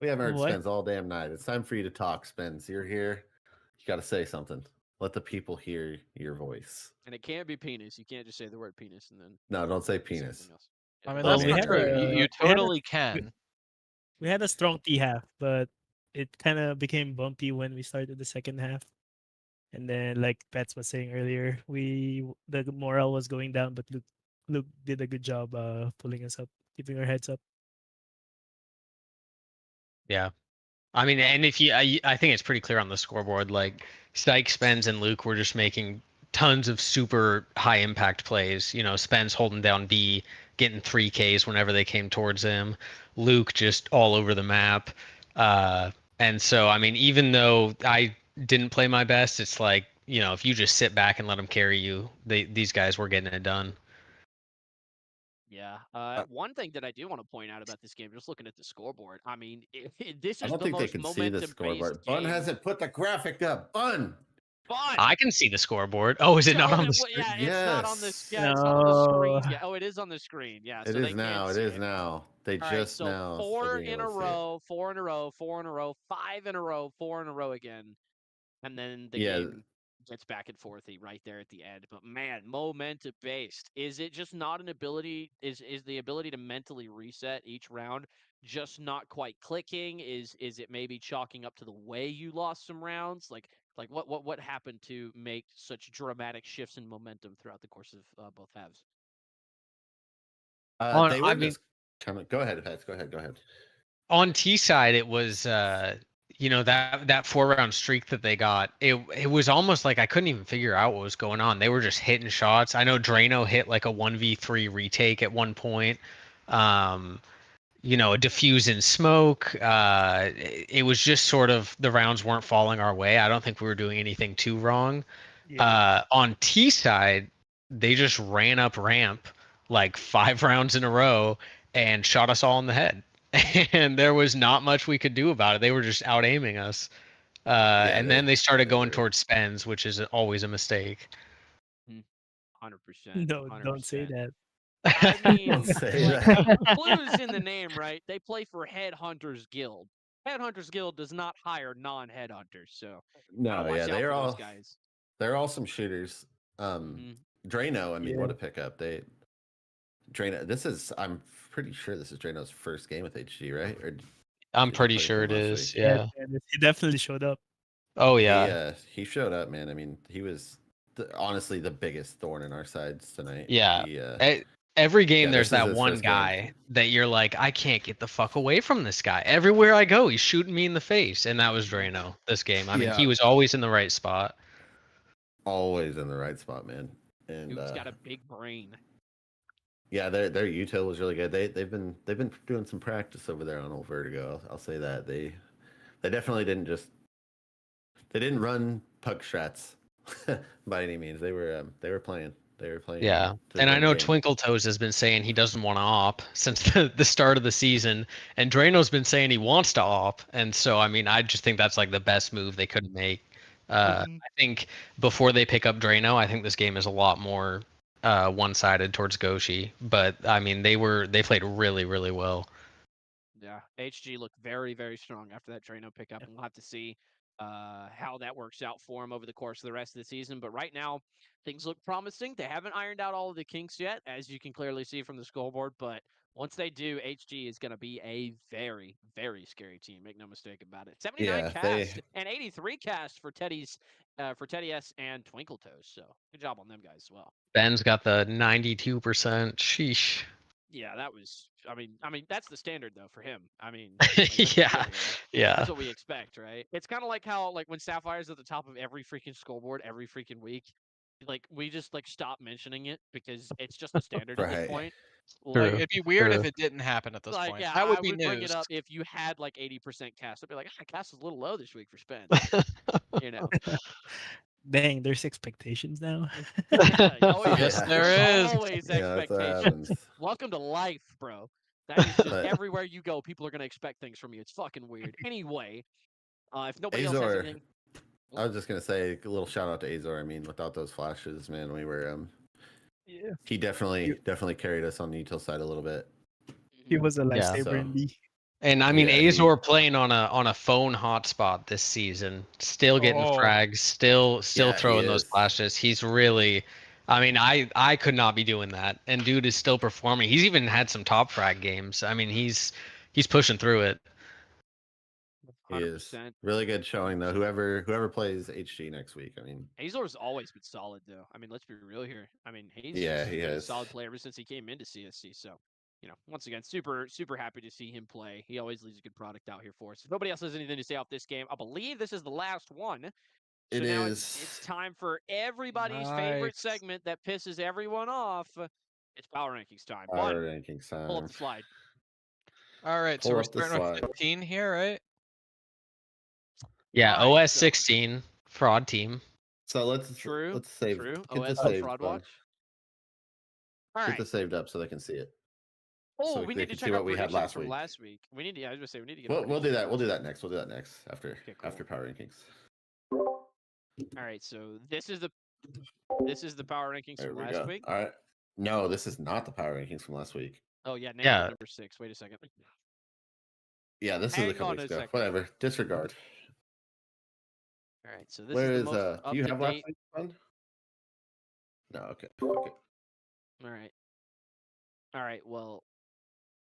We haven't heard What? Spence all damn night. It's time for you to talk, Spence. You're here. You got to say something. Let the people hear your voice. And it can't be penis. You can't just say the word penis and then No, don't say say penis. something else. I mean, Well, that's we not had true. a- You we had a- totally can. We had a strong T half, but it kind of became bumpy when we started the second half. And then, like Pets was saying earlier, the morale was going down, but Luke did a good job pulling us up, keeping our heads up. Yeah. I mean, and if I think it's pretty clear on the scoreboard. Like Stike, Spenz, and Luke were just making tons of super high impact plays. Spenz holding down B, getting 3Ks whenever they came towards him. Luke just all over the map. And so, I mean, even though I didn't play my best, it's like, if you just sit back and let them carry you, these guys were getting it done. Yeah. One thing that I do want to point out about this game, just looking at the scoreboard, I mean, this is I don't the think they most can see the scoreboard. momentum-based Bun game. hasn't put the graphic up. Bun! Fun. I can see the scoreboard. Oh, is it not on the screen? Yeah, it's not on the. Yes. Yeah, it's not on the screen. No. Yeah. Oh, it is on the screen. Yeah. It so they is now. can It see is now. They All right, just so now. 4 are being in a able to see it. row, 4 in a row, 4 in a row, 5 in a row, 4 in a row again, and then the Yeah. game gets back and forthy right there at the end. But man, momentum based. Is it just not an ability? Is the ability to mentally reset each round just not quite clicking? Is it maybe chalking up to the way you lost some rounds? Like what happened to make such dramatic shifts in momentum throughout the course of both halves? They were just coming. Go ahead, Pets. Go ahead. On T side, it was that 4-round streak that they got. It was almost like I couldn't even figure out what was going on. They were just hitting shots. I know Drano hit like a 1v3 retake at one point. A diffuse in smoke. It was just sort of the rounds weren't falling our way. I don't think we were doing anything too wrong. Yeah. On T side, they just ran up ramp like 5 rounds in a row and shot us all in the head. And there was not much we could do about it. They were just out aiming us. And then they started going towards Spenz, which is always a mistake. 100%. No, don't say that. I mean, Don't say like, that. Blue's in the name, right? They play for Headhunters Guild. Headhunters Guild does not hire non-headhunters, so No, watch yeah, out they're for those all guys. they're all some shooters. Drano, I mean, what a pickup. Drano. I'm pretty sure this is Drano's first game with HG, right? Or I'm did he pretty play sure with it them last is. week? Yeah. He definitely showed up. Oh yeah. He showed up, man. I mean, he was honestly the biggest thorn in our sides tonight. Yeah. Every game there's this is that his one first game. guy that you're like, I can't get the fuck away from this guy. Everywhere I go, he's shooting me in the face, and that was Drano this game. I mean, he was always in the right spot. Always in the right spot, man. And Dude's got a big brain. Yeah, their util was really good. They've been doing some practice over there on Old Vertigo. I'll say that they definitely didn't run puck strats by any means. They were playing. They were playing. Yeah, and I know Twinkle Toes has been saying he doesn't want to op since the start of the season, and Drano's been saying he wants to op, and so I mean, I just think that's like the best move they could make. I think before they pick up Drano, I think this game is a lot more one-sided towards Goshi, but I mean, they played really, really well. Yeah, HG looked very, very strong after that Drano pickup, and we'll have to see how that works out for him over the course of the rest of the season. But right now, things look promising. They haven't ironed out all of the kinks yet, as you can clearly see from the scoreboard. But once they do, HG is going to be a very, very scary team. Make no mistake about it. 79 cast and 83 cast for Teddy S and Twinkle Toes. So good job on them guys as well. Ben's got the 92%. Sheesh. Yeah, that was. I mean, that's the standard though for him. I mean, yeah. That's what we expect, right? It's kind of like how, like, when Sapphire's at the top of every freaking scoreboard every freaking week, like we just like stop mentioning it because it's just a standard at this point. Like, it'd be weird if it didn't happen at this point. Yeah, that would I be would news. bring it up if you had like 80% cast. I'd be like, cast is a little low this week for Spenz. You know. Dang, there's expectations now. Yes, there is. Always expectations. Welcome to life, bro. That is just everywhere you go, people are gonna expect things from you. It's fucking weird. Anyway, if nobody else has anything, I was just gonna say a little shout out to Azor. I mean, without those flashes, man, we were he definitely carried us on the util side a little bit. He was a lifesaver in B. And I mean, Azor playing on a phone hotspot this season, still getting frags, still throwing those flashes. He's really, I mean, I could not be doing that. And dude is still performing. He's even had some top frag games. I mean, he's pushing through it. 100%. He is really good showing though. Whoever plays HG next week, I mean, Azor's always been solid though. I mean, let's be real here. I mean, he's he been a has. solid player ever since he came into CSC. So, you know, once again, super happy to see him play. He always leaves a good product out here for us. If nobody else has anything to say off this game, I believe this is the last one. So now it's time for everybody's favorite segment that pisses everyone off. It's power rankings time. Power rankings time. Pull up the slide. All right, so we're starting with 15 here, right? Yeah, OS 16 fraud team. So let's save. OS fraud watch. All right. Get this saved up so they can see it. Oh, so we need to check out what we had last week. We need to. I was gonna say we need to get. We'll do that. We'll do that next. We'll do that next after power rankings. All right. So this is the power rankings from last week. All right. No, this is not the power rankings from last week. Oh yeah, number 6. Wait a second. Yeah, this is a couple weeks ago. Whatever. Disregard. All right. So this is the most do you have last week's one? No. Okay. All right. Well,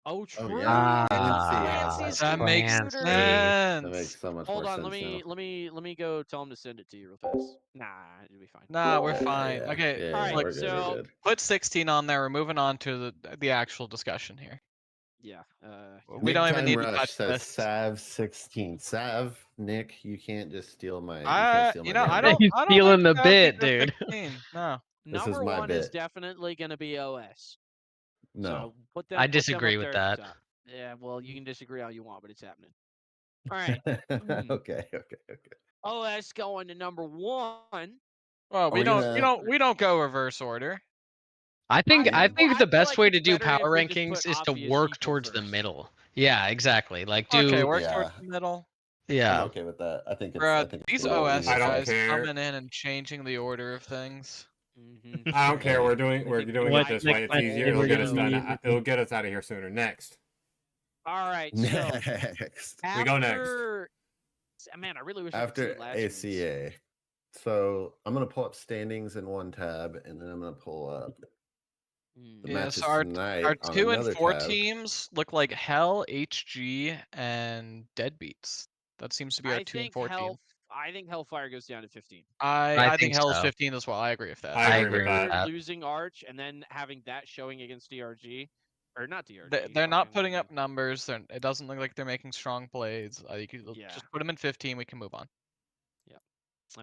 Oh, true. yeah. Clancy's Ah, That makes Clancy. That makes sense. so much Hold more on, sense now. let me go tell him to send it to you real fast. Nah, it'll be fine. Nah, we're Yeah, fine. yeah, Okay, yeah, Alright, we're good. so- We're good. put 16 on there. We're moving on to the actual discussion here. Yeah. We don't even need to touch says this. Sav 16. Sav, Nick, you can't just steal my. You I, can't steal my you know, I damn don't. bit. He's I don't stealing think the Sav bit, should go dude. 16. No. This is Number my one is bit. definitely gonna be OS. No. So put them. I put them disagree up with there at the that. top. Yeah, well, you can disagree all you want, but it's happening. All right. Okay. OS going to number 1. Well, we we don't. gonna- We don't go reverse order. I think I the feel best like way it's to do better if power we just rankings put is to obvious work people towards the first. middle. Yeah, exactly. Like Okay, do work Yeah. towards the middle. I'm yeah. okay with that. I think it's. Bruh, I think it's these a little OS easier. I don't guys care. coming in and changing the order of things. Mm-hmm. I don't care. Hey, We're doing think it what this next way. It's match easier. day It'll we're get gonna us done. be- It'll get us out of here sooner. Next. All right. So Next. We go next. after- Man, I really wish I could After see last week's. ACA. So I'm gonna pull up standings in one tab, and then I'm gonna pull up the Yeah, matches so our tonight on 2 and another 4 tab. teams look like Hell, HG, and Deadbeats. That seems to be our I 2 and think 4 team. I think Hellfire goes down to 15. I think think Hell is so. 15 as well. I agree with that. I I agree agree with with that. that. Losing Arch and then having that showing against DRG, or not DRG. They're not fucking- putting up numbers. It doesn't look like they're making strong plays. You could Yeah. just put them in 15. We can move on.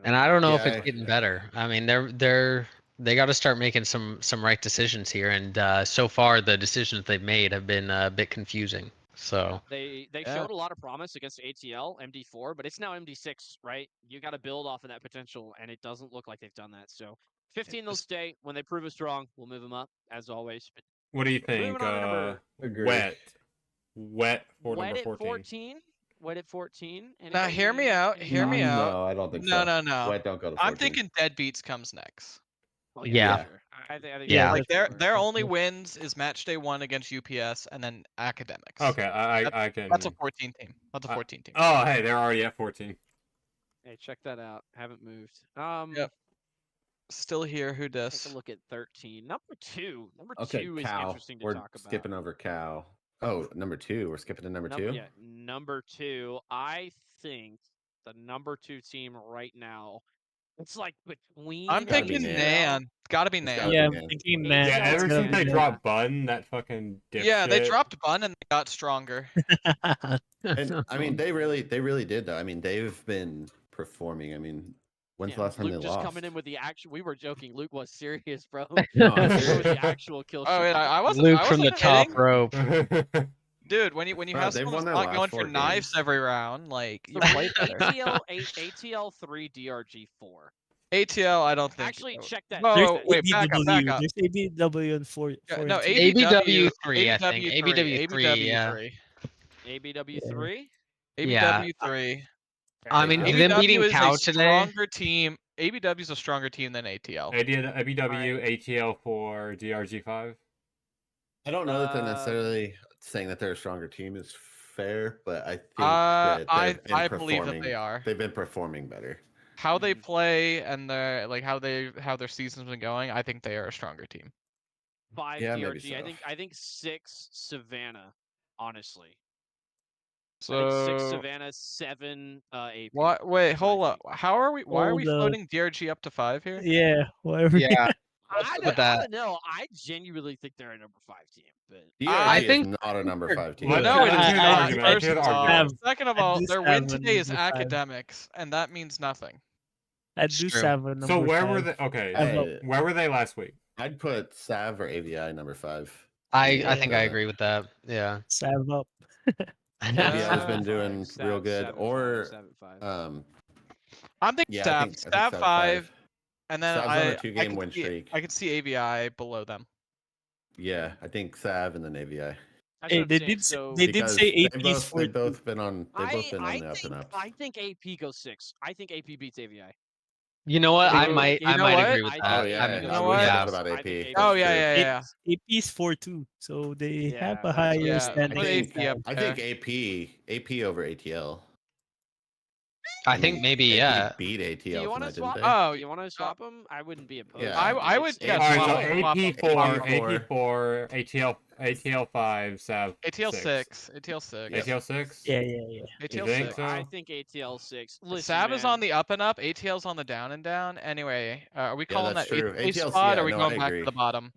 And I don't know if Yeah, it's getting better. I mean, they got to start making some right decisions here, and so far the decisions they've made have been a bit confusing. So They Yeah. showed a lot of promise against ATL, MD4, but it's now MD6, right? You got to build off of that potential, and it doesn't look like they've done that. So 15 they'll stay. When they prove us wrong, we'll move them up, as always. But What do you Moving think? on to number- Agreed. Wet for Wet number at 14. 14. Wet at 14. Now, hear me out. Hear me thoughts? out. No, I don't think No, so. no. Wet don't go to 14. I'm thinking Deadbeats comes next. Oh, Yeah. sure. I think Yeah. that's Like their fair. only wins is Matchday 1 against UPS and then Academics. Okay, I can. That's a 14 team. That's a 14 team. Oh, hey, they're already at 14. Hey, check that out. Haven't moved. Yep. Still here. Who Take dis? a look at 13. Number 2. Number Okay, 2 is Cow. interesting to We're talk about. skipping over Cow. Oh, number 2. We're skipping to number 2. Yeah, number 2. I think the number 2 team right now. It's like between. I'm Gotta be thinking Nan. Nan. Gotta be It's Nan. gotta be Yeah, I'm Nan. thinking Yeah, man. Yeah, it's ever gotta since be they Nan. dropped Bun, that fucking dipshit. Yeah, they dropped Bun and they got stronger. And I mean, they really did though. I mean, they've been performing. I mean, when's the last time Luke they just lost? coming in with the action. We were joking. Luke was serious, bro. No, I'm With serious. the actual kill Oh, shot. yeah, I wasn't. Luke I from the wasn't top kidding. rope. Dude, when you Bro, have they've someone won their not last going for 4 knives games. every round, like you So play better. ATL 3 DRG 4. ATL, I don't think. Actually, check that. Whoa, check whoa, that. wait, back up, back up. There's ABW and 4. No, and 2. ABW 3, I think. ABW 3, yeah. ABW 3. Yeah. ABW 3. I mean, There you them go. ABW beating is Cow a today. stronger team. ABW is a stronger team than ATL. ABW, ATL for DRG5. I don't know that they're necessarily saying that they're a stronger team is fair, but I think that I believe that they are. They've been performing better. How they play and how their season's been going, I think they are a stronger team. 5 Yeah, maybe DRG. so. I think 6 Savannah. Honestly. So I think 6 Savannah, 7 AP. what? Wait, That's what I hold up. think. How are we? Why are we Hold up. floating DRG up to 5 here? Yeah, whatever. Yeah. I with don't know. I genuinely think they're a number 5 team, but I think is not a number 5 team. No, it is I- an I- argument. I- Let's hear the I- argument. Second of I all, do their have win a today is number 5. Academics, and that means nothing. I It's do true. have a number So where 5. were they? Okay, Hey, where were they last week? I'd put Sav or AVI number 5. I think I agree with that. Yeah. Sav up. AVI has been Five, doing seven, real good. 7, Or 7, 5. I'm thinking yeah, I Staff, think Staff Sav 5, and then Sav's on a I 2-game could win see- streak. I could see AVI below them. Yeah, I think Sav and then AVI. That's Hey, what I'm they saying, did. so They did Because say they've AP's both, 4. they've both been on the up think, and up. I think AP goes 6. I think AP beats AVI. You know what? I You might know what? agree with I that. Oh yeah, think you I know wish what? I Yeah. thought about I AP. think AP Oh goes yeah, six. yeah, yeah. AP's 4-2, so they Yeah, have a that's higher what- standing. Put think- AP up I there. think AP over ATL. I think maybe, AP yeah. beat ATL Do you want to tonight, didn't swap? they? Do Oh, you want to swap them? I wouldn't be opposed. Yeah. I would It's- yeah, All it's- right, so swap AP4, them. AP4, ATL 5, Sav ATL 6. 6. ATL 6. Yep. ATL 6. Yeah, yeah, yeah. ATL think 6. so? I think ATL 6. Listen, Sav is on man, the up and up. ATL's on the down and down. Anyway, are we Yeah, calling that's that true. 8th place ATL's spot? yeah, Or are we no, going I back agree. to the bottom?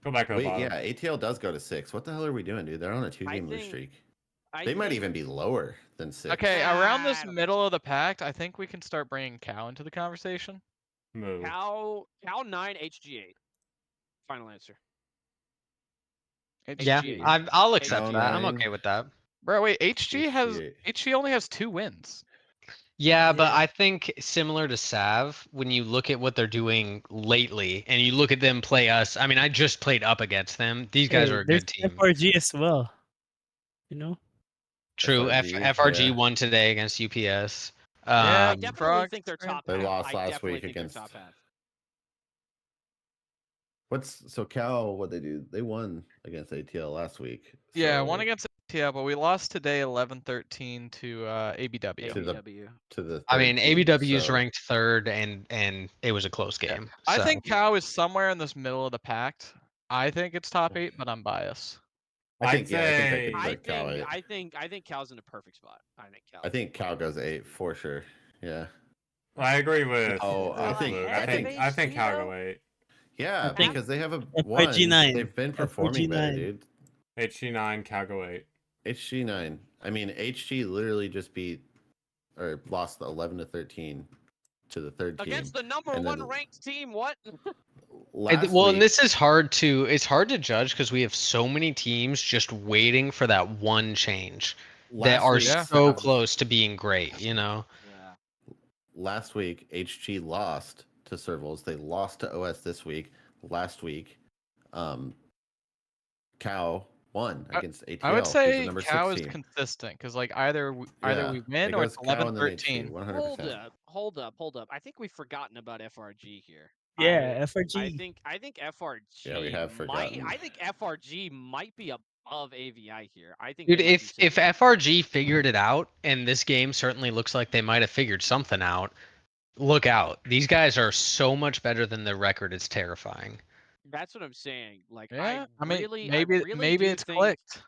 Go back to the Wait, bottom. yeah, ATL does go to 6. What the hell are we doing, dude? They're on a 2-game lose think- streak. I They might think- even be lower than 6. Okay, around this I don't think middle of the pack, I think we can start bringing Cow into the conversation. Move. Cow 9, HG8. Final answer. Yeah, HG. I'll accept Cow that. I'm 9. okay with that. Bro, wait, HG only has 2 wins. Yeah, but Yeah. I think similar to Sav, when you look at what they're doing lately and you look at them play us, I mean, I just played up against them. These guys Hey, are a there's good team. FRG as well. You know? True. FRG yeah. won today against UPS. Yeah, I Um, definitely Frog, think they're right? top They half. lost I last definitely week think they're against- top half. So Cal, what they do? They won against ATL last week. Yeah, so one against ATL, but we lost today 11-13 to ABW. To the- ABW. to the. I third mean, team, ABW is so- ranked third, and it was a close Yeah. game. I so. think Cow is somewhere in this middle of the pack. I think it's top 8, but I'm biased. I think I'd yeah, I think they say- could I put Cal think 8. I think Cal's in a perfect spot. I think Cal goes 8 for sure. Yeah. I agree with. Oh, I with think- Luke. I think- I think Cal go 8. Yeah, I think because they have a FRG 9. They've been performing better, 9. dude. HG9, Cal go 8. HG 9. I mean, HG literally just beat or lost 11-13 to the third team. Against the number and then- 1 ranked team. What? Last Well, and week- this is hard to judge because we have so many teams just waiting for that one change that last are week, so close to being great, you know? Yeah. Last week, HG lost to Servals. They lost to OS this week. Last week, Cow won against ATL. I would who's say the number Cow 6 is team. consistent because like either we win It or goes it's Cow and then HG, 11-13. 100%. Hold up. I think we've forgotten about FRG here. Yeah, I FRG. think FRG. Yeah, we have forgotten. I think FRG might be above AVI here. I think. Dude, they might be if sitting- FRG figured it out, and this game certainly looks like they might have figured something out, look out. These guys are so much better than their record. It's terrifying. That's what I'm saying. Like, Yeah, I mean, really, maybe really do it's think- clicked.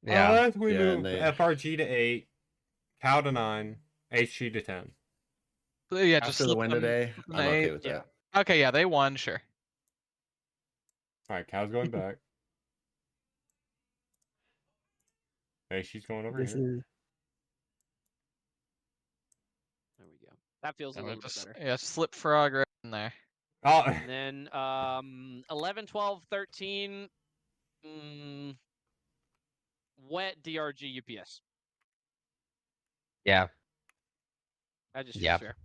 Yeah. We Yeah, move and they- FRG to 8, Cal to 9, HG to 10. So, yeah, just After the slip win them today, an I'm okay 8. with yeah. that. Okay, yeah, they won, sure. All right, Cal's going back. HG's going over This here. is There we go. That feels a Yeah, little bit just, better. yeah, slip frog right in there. Oh, And then 11, 12, 13. Wet DRG UPS. Yeah. That just feels Yeah. fair.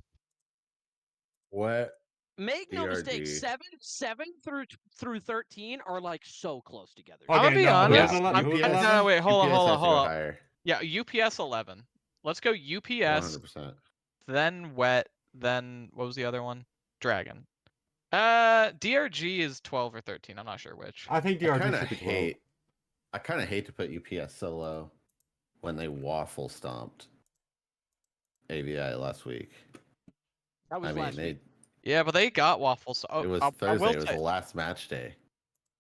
What? Make no mistake, DRG. 7 through 13 are like so close together. I'm gonna Okay, be no, who's honest. 11? Who's No, 11? wait, hold UPS has to go on. higher, Yeah, UPS 11. Let's go UPS, 100%. then Wet, then what was the other one? Dragon. DRG is 12 or 13. I'm not sure which. I think I DRG kind should of be 12. hate. I kind of hate to put UPS so low when they waffle stomped AVI last week. That was I mean, last they. week. Yeah, but they got waffles. Oh, It was I Thursday. will It was say- the last match day.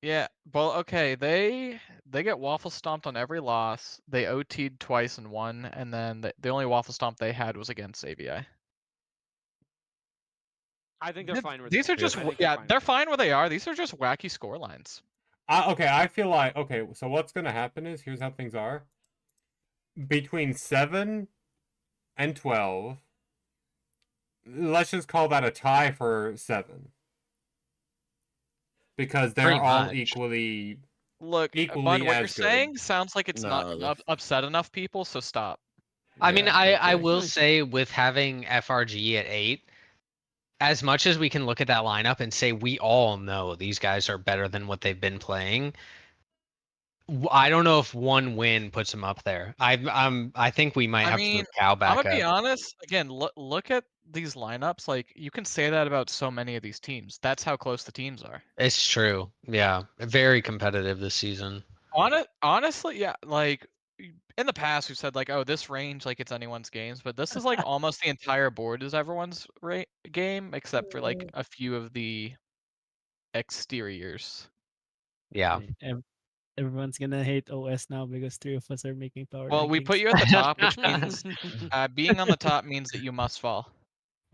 Yeah, well, okay, they get waffle stomped on every loss. They OT'd twice and won, and then the only waffle stomp they had was against AVI. I think they're Th- fine with These are just they're fine where they are. These are just wacky score lines. Okay, I feel like so what's gonna happen is here's how things are. Between 7 and 12, let's just call that a tie for 7. Because they're Pretty all much. equally Look, Equally Bud, what as you're good. saying sounds like it's not No, upset enough people, so stop. I mean, Yeah, I okay. will say with having FRG at 8, as much as we can look at that lineup and say we all know these guys are better than what they've been playing, I don't know if one win puts them up there. I think we might I have to mean, move Cal I'm back gonna be up. honest. Again, look at these lineups. Like you can say that about so many of these teams. That's how close the teams are. It's true. Yeah, very competitive this season. Honestly, yeah. Like in the past we've said like, oh, this range like it's anyone's games, but this is like almost the entire board is everyone's game except for like a few of the exteriors. Yeah. Everyone's gonna hate OS now because 3 of us are making power Well, we put rankings. you at the top, which means being on the top means that you must fall.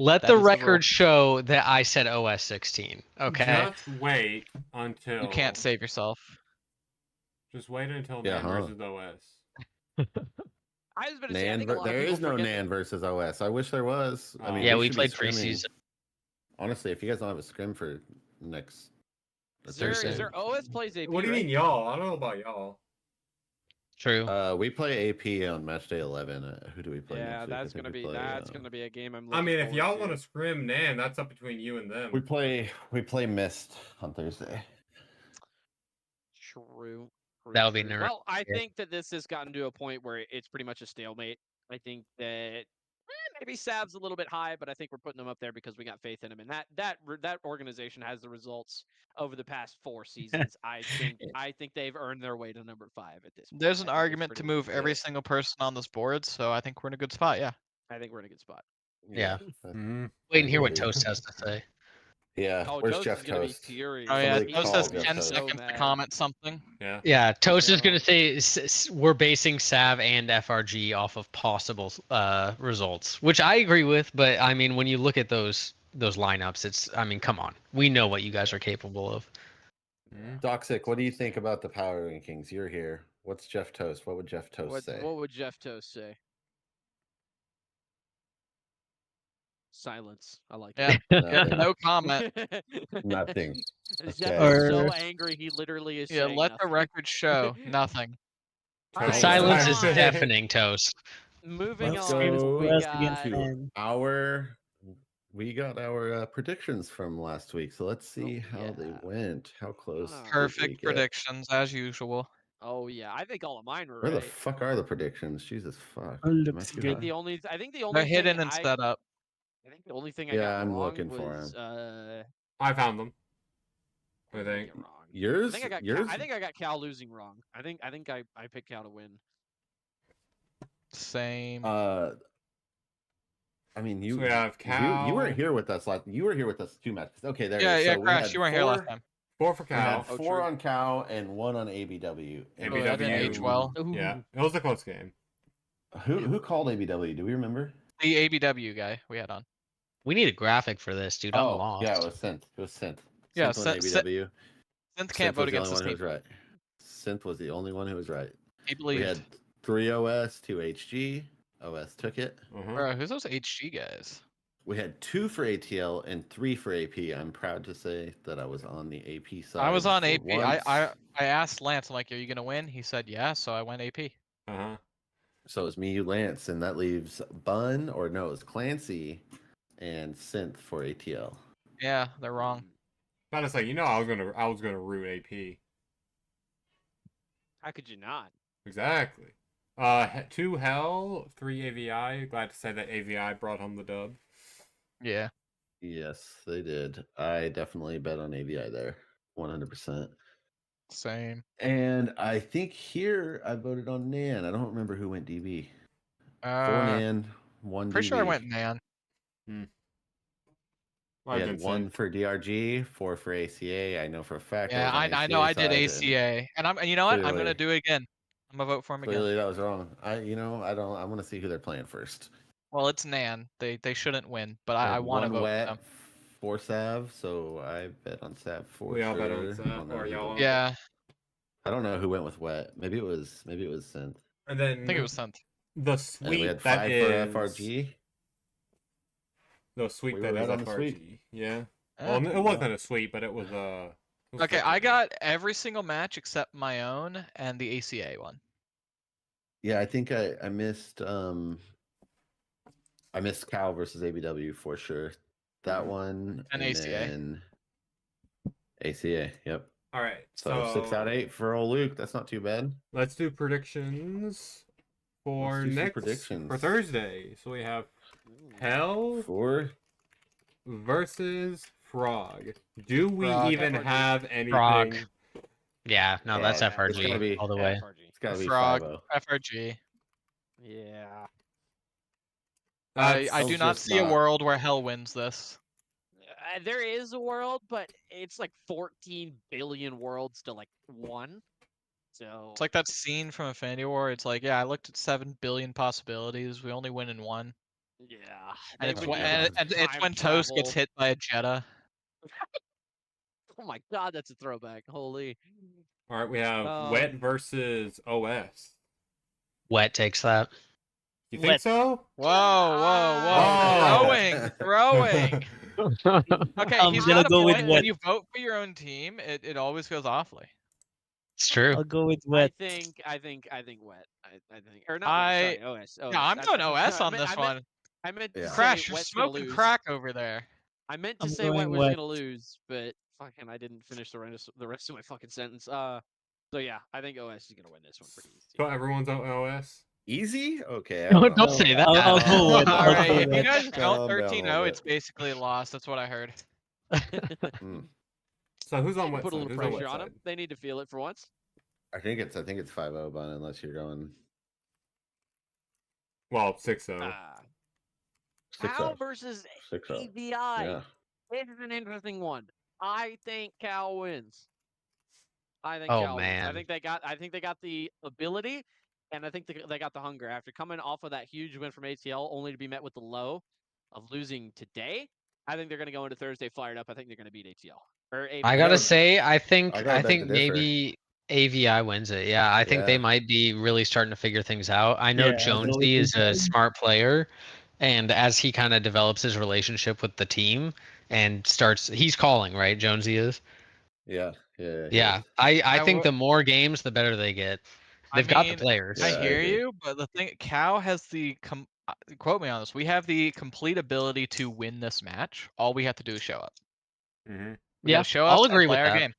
Let That the is the rule. record show that I said OS 16. Okay. Just wait until. You can't save yourself. Just wait until Yeah, Nan huh? versus OS. I was going to say, I Nan, think a lot of there people is no forget Nan versus OS. I wish there was. I mean, Yeah, we should be played scrimming. preseason. Honestly, if you guys don't have a scrim for next Is there Thursday, OS plays AP? What do you right? mean, y'all? I don't know about y'all. True. we play AP on Matchday 11. Who do we play? Yeah, next week? I that's think gonna we be play, a game I'm. I mean, if y'all want to to scrim Nan, that's up between you and them. we play Mist on Thursday. True. That'll be true. Well, I yeah. think that this has gotten to a point where it's pretty much a stalemate. I think that maybe Sav's a little bit high, but I think we're putting them up there because we got faith in him, and that organization has the results over the past 4 seasons. I think they've earned their way to number 5 at this point. There's I an think it's argument to pretty move every legit. single person on this board, so I think we're in a good spot. Yeah. I think we're in a good spot. Yeah. Mm-hmm. Wait and hear what Toast has to say. Yeah, Oh, where's Toast Jeff is gonna be Toast? furious. Oh yeah, Somebody Toast call has Jeff 10 Toast. seconds to mad. comment something. Yeah. Yeah, Toast is No. gonna say we're basing Sav and FRG off of possible results, which I agree with. But I mean, when you look at those lineups, I mean, come on, we know what you guys are capable of. Toxic, what do you think about the power rankings? You're here. What's Jeff Toast? What would Jeff Toast say? What would Jeff Toast say? Silence. I like Yeah. Nothing. No comment. Nothing. Jeff Okay. is so angry he literally is Yeah, saying let the nothing. record show nothing. The Alright, silence is moving on. deafening, Toast. Moving Let's on, go we got to we got our predictions from last week, so let's see how they yeah. went. How close? Wow. did we Perfect get? predictions as usual. Oh yeah, I think all of mine were Where the right. fuck are the predictions? Jesus fuck. Oh, Am I looks too good. I think the only They're thing hidden and I set up. think the only thing I Yeah, got I'm wrong looking for was I found them. I what did think. get wrong? Yours? I think I got yours? I think I got Cal losing wrong. I think I picked Cal to win. Same. I mean, you So we have you weren't Cal. here with us you were here with us 2 matches. Okay, there Yeah, it is. yeah, So we Crash, had you weren't here last 4 time. 4 for We had Cal. 4 true. on Cal and 1 on ABW. Oh, that didn't age well. Yeah, it was a close game. Who called ABW? Do we remember? The ABW guy we had on. We need a graphic for this, dude. I'm lost. Yeah, it was Synth. It was Synth. Yeah, Synth on ABW. Synth can't vote was the against only his one who team. was right. Synth was the only one who was right. He We believed. had 3 OS, 2 HG. OS took it. Bro, who's those HG guys? We had 2 for ATL and 3 for AP. I'm proud to say that I was on the AP side. I was on for AP. once. I asked Lance, I'm like, are you gonna win? He said yeah, so I went AP. So it was me, you, Lance, and that leaves Bun, or no, it was Clancy and Synth for ATL. Yeah, they're wrong. About to say, you know, I was gonna root AP. How could you not? Exactly. 2 Hell, 3 AVI. Glad to say that AVI brought home the dub. Yeah. Yes, they did. I definitely bet on AVI there, 100%. Same. And I think here I voted on Nan. I don't remember who went DB. 4 Nan, 1 Pretty DB. sure I went Nan. We had 1 for DRG, 4 for ACA. I know for a fact. Yeah, I know I did ACA, and you know what? I'm gonna do it again. I'm gonna vote for him again. Clearly that was wrong. I want to see who they're playing first. Well, it's Nan. They shouldn't win, but I want to vote for them. 4 Sav, so I bet on Sav for We all bet sure. on Sav, or y'all on- Yeah. I don't know who went with Wet. Maybe it was Synth. And then I think it was Synth. the And sweep we had that 5 is for FRG. the sweep We that were is right on the FRG. sweep. Yeah. Yeah. Well, it wasn't a sweep, but it was Okay, I got every single match except my own and the ACA one. Yeah, I think I missed Cal versus ABW for sure. That one And ACA. then ACA. Yep. All right. So 6 out of 8 for old Luke. That's not too bad. Let's do predictions for Let's do some next predictions. for Thursday. So we have Hell versus Frog. Do we Frog. even FRG. have anything? Frog. Yeah, no, that's Yeah, it's FRG gotta be- all the way. FRG. It's got to be Frog, 5-0. FRG. Yeah. I do Hell's not just see a not- world where Hell wins this. There is a world, but it's like 14 billion worlds to like 1. So It's like that scene from Infinity War. It's like, yeah, I looked at 7 billion possibilities. We only win in one. yeah, And they it's would when, need and it's time when Toast gets travel. hit by a Jetta. Oh my god, that's a throwback. Holy. All right, we have Wet versus OS. Wet takes that. You think Wet. so? Whoa. Whoa. Throwing. Okay, I'm he's gonna got a go with point. Wet. When you vote for your own team, it always goes awfully. It's true. I'll go with I Wet. think wet. I think, or not wet. Sorry, OS. No, I'm going OS on this one. I meant to Yeah. say Crash, you're wet's gonna smoking lose. crack over there. I meant to I'm say wet going was Wet. gonna lose, but fucking I didn't finish the rest of my fucking sentence. So yeah, I think OS is gonna win this one pretty easy. So everyone's on OS? Easy? Okay. I Don't know. say that. I'll go with. All I'll right, go if you with. guys Calm count down a 13-0, little it's bit. basically a loss. That's what I heard. Hmm. So who's on Put what a side? little Who's on pressure what on side? them. They need to feel it for once. I think it's 5-0, Bun, unless you're going Well, 6-0. Ah. 6-0. Cal versus 6-0. AVI. Yeah. This is an interesting one. I think Cal wins. I think Oh, Cal wins. I man. think they got the ability, and I think they got the hunger. After coming off of that huge win from ATL, only to be met with the low of losing today, I think they're going to go into Thursday fired up. I think they're going to beat ATL. Or AVI. I gotta gotta- say, I think I gotta beg to differ. maybe AVI wins it. Yeah, I think they Yeah. might be really starting to figure things out. I know Yeah, I Jonesy is a smart player, and as he kind of develops his relationship with the team and he's calling, right? Jonesy is. Yeah. Yeah. Yeah, I think wo- the more games, the better they get. I They've got the mean, players. I Yeah, I hear agree. you, but the thing, Cal has the quote me on this. We have the complete ability to win this match. All we have to do is show up. Mm-hmm. We Yeah, gotta show I'll up and agree play with our that. game.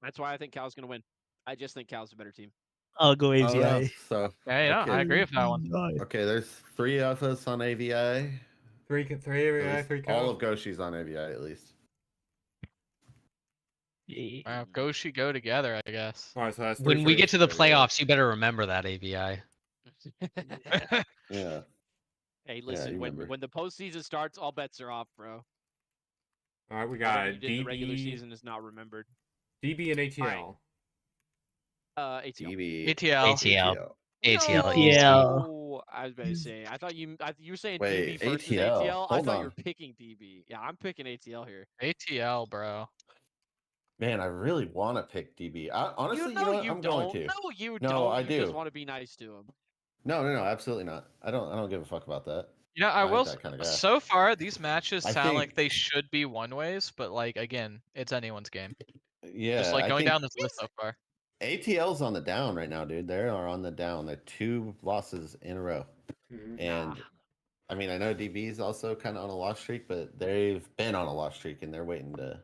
That's why I think Cal's going to win. I just think Cal's a better team. I'll go Oh, yeah, AVI. so Yeah, okay. I agree with that one. Okay, there's 3 of us on AVI. Three At AVI, least 3 all Cal. of Goshi's on AVI at least. Goshi go together, I guess. All right, so that's When we get to the 3-3. playoffs, you better remember that AVI. Yeah. Hey, listen, remember. when the postseason starts, all bets are off, bro. All right, we Whatever got you did in the regular DB, season is not remembered. DB and ATL. ATL. DB. ATL. ATL easy. No! I was about to say. I thought you were saying Wait, DB versus ATL. ATL. I Hold thought you on. were picking DB. Yeah, I'm picking ATL here. ATL, bro. Man, I really want to pick DB. Honestly, you know what? you I'm don't. going to. No, you No, don't. I You just do. want to be nice to him. No, absolutely not. I don't give a fuck about that. You know, I ain't will. that kinda guy. So far, these matches I sound like think- they should be one ways, but like again, it's anyone's game. Yeah, Just like I going think down this list so far. ATL's on the down right now, dude. They are on the down. They're 2 losses in a row. Mhm. And I mean, I know DB's also kind of on a loss streak, but they've been on a loss streak and they're waiting to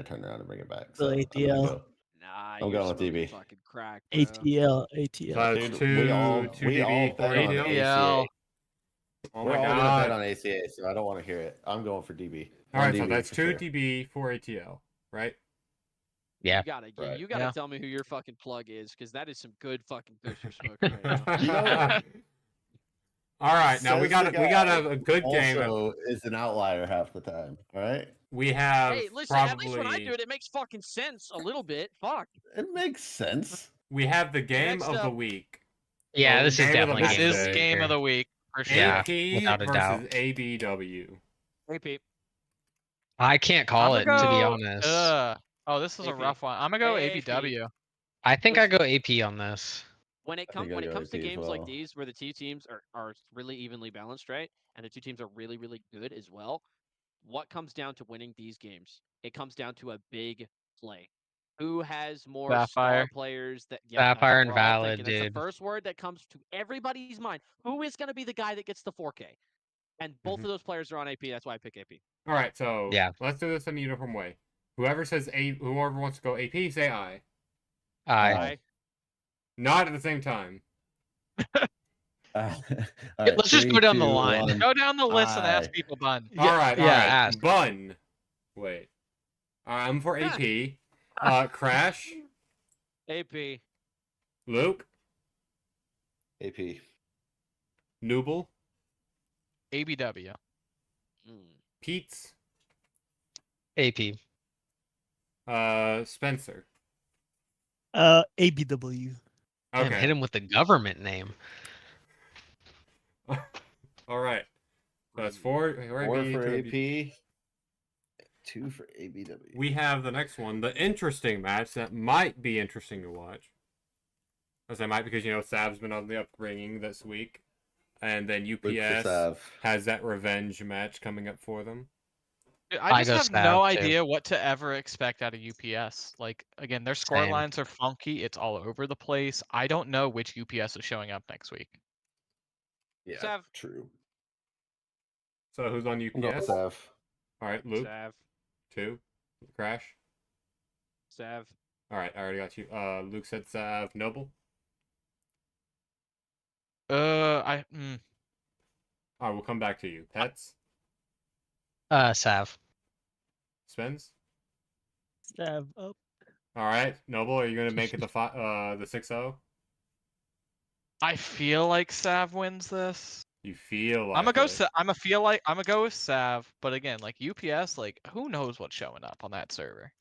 turn around and bring it back. So I'm ATL. gonna go. Nah, I'm you're going with smoking DB. fucking crack, bro. ATL. So ATL. that's Dude, we all DB, bet on ATL. ATL. Oh We're my all gonna god. bet on ACA, so I don't want to hear it. I'm going for DB. All right, One so DB that's for 2 sure. DB, 4 ATL, right? Yeah. Right. You gotta Yeah. tell me who your fucking plug is, because that is some good fucking booster smoke right now. You know, All right, now we says the got guy a good game. Also, is an outlier half the time. All right, We have Hey, listen, probably at least when I do it, it makes fucking sense a little bit. Fuck. it makes sense. we have the game Next of the up- week. Yeah, Oh, this is game of the definitely match This game is day. game of the week for sure. Yeah, AP without a doubt. versus ABW. Hey, Pete. I can't call it, I'ma to be go, honest. Oh, this is a AP. rough one. I'm gonna go AP. ABW. I think I listen. go AP on this. When it I think comes I go to AP as games like well. these where the two teams are really evenly balanced, right? And the two teams are really, really good as well. What comes down to winning these games? It comes down to a big play. Who has more star Sapphire. players that Sapphire and we're all Valid, thinking. That's dude. the first word that comes to everybody's mind. Who is gonna be the guy that gets the 4K? And both Mhm. of those players are on AP, that's why I pick AP. All right, so Yeah. let's do this in a uniform way. Whoever wants to go AP, say I. I. Not at the same time. Let's just go down the line. Go down the list and ask Aye. people, Bun. All right, yeah, all right. ask. Bun. Wait. I'm for AP. Crash. AP. Luke. AP. Nooble, ABW. Pete's, AP. Spencer. ABW. Damn, hit Okay. him with the government name. All right. So that's 4 4 AB, for 2 AB. AP. 2 for ABW. We have the next one, the interesting match that might be interesting to watch. I say might because, Sav's been on the upbringing this week. And then Luke for UPS Sav. has that revenge match coming up for them. Dude, I I just go have Sav, no too. idea what to ever expect out of UPS. Like, again, their score Same. lines are funky. It's all over the place. I don't know which UPS is showing up next week. Yeah, Sav. true. So who's on I'm going UPS? Sav. All right, Luke. Sav. 2. Crash. Sav. All right, I already got you. Luke said Sav. Noble. I All right, we'll come back to you. Pets. Sav. Spenz. Stab up. All right, Noble. Are you gonna make it the 6-0? I feel like Sav wins this. You feel like I'm gonna go. it. I'm gonna go with Sav. But again, like UPS, like who knows what's showing up on that server?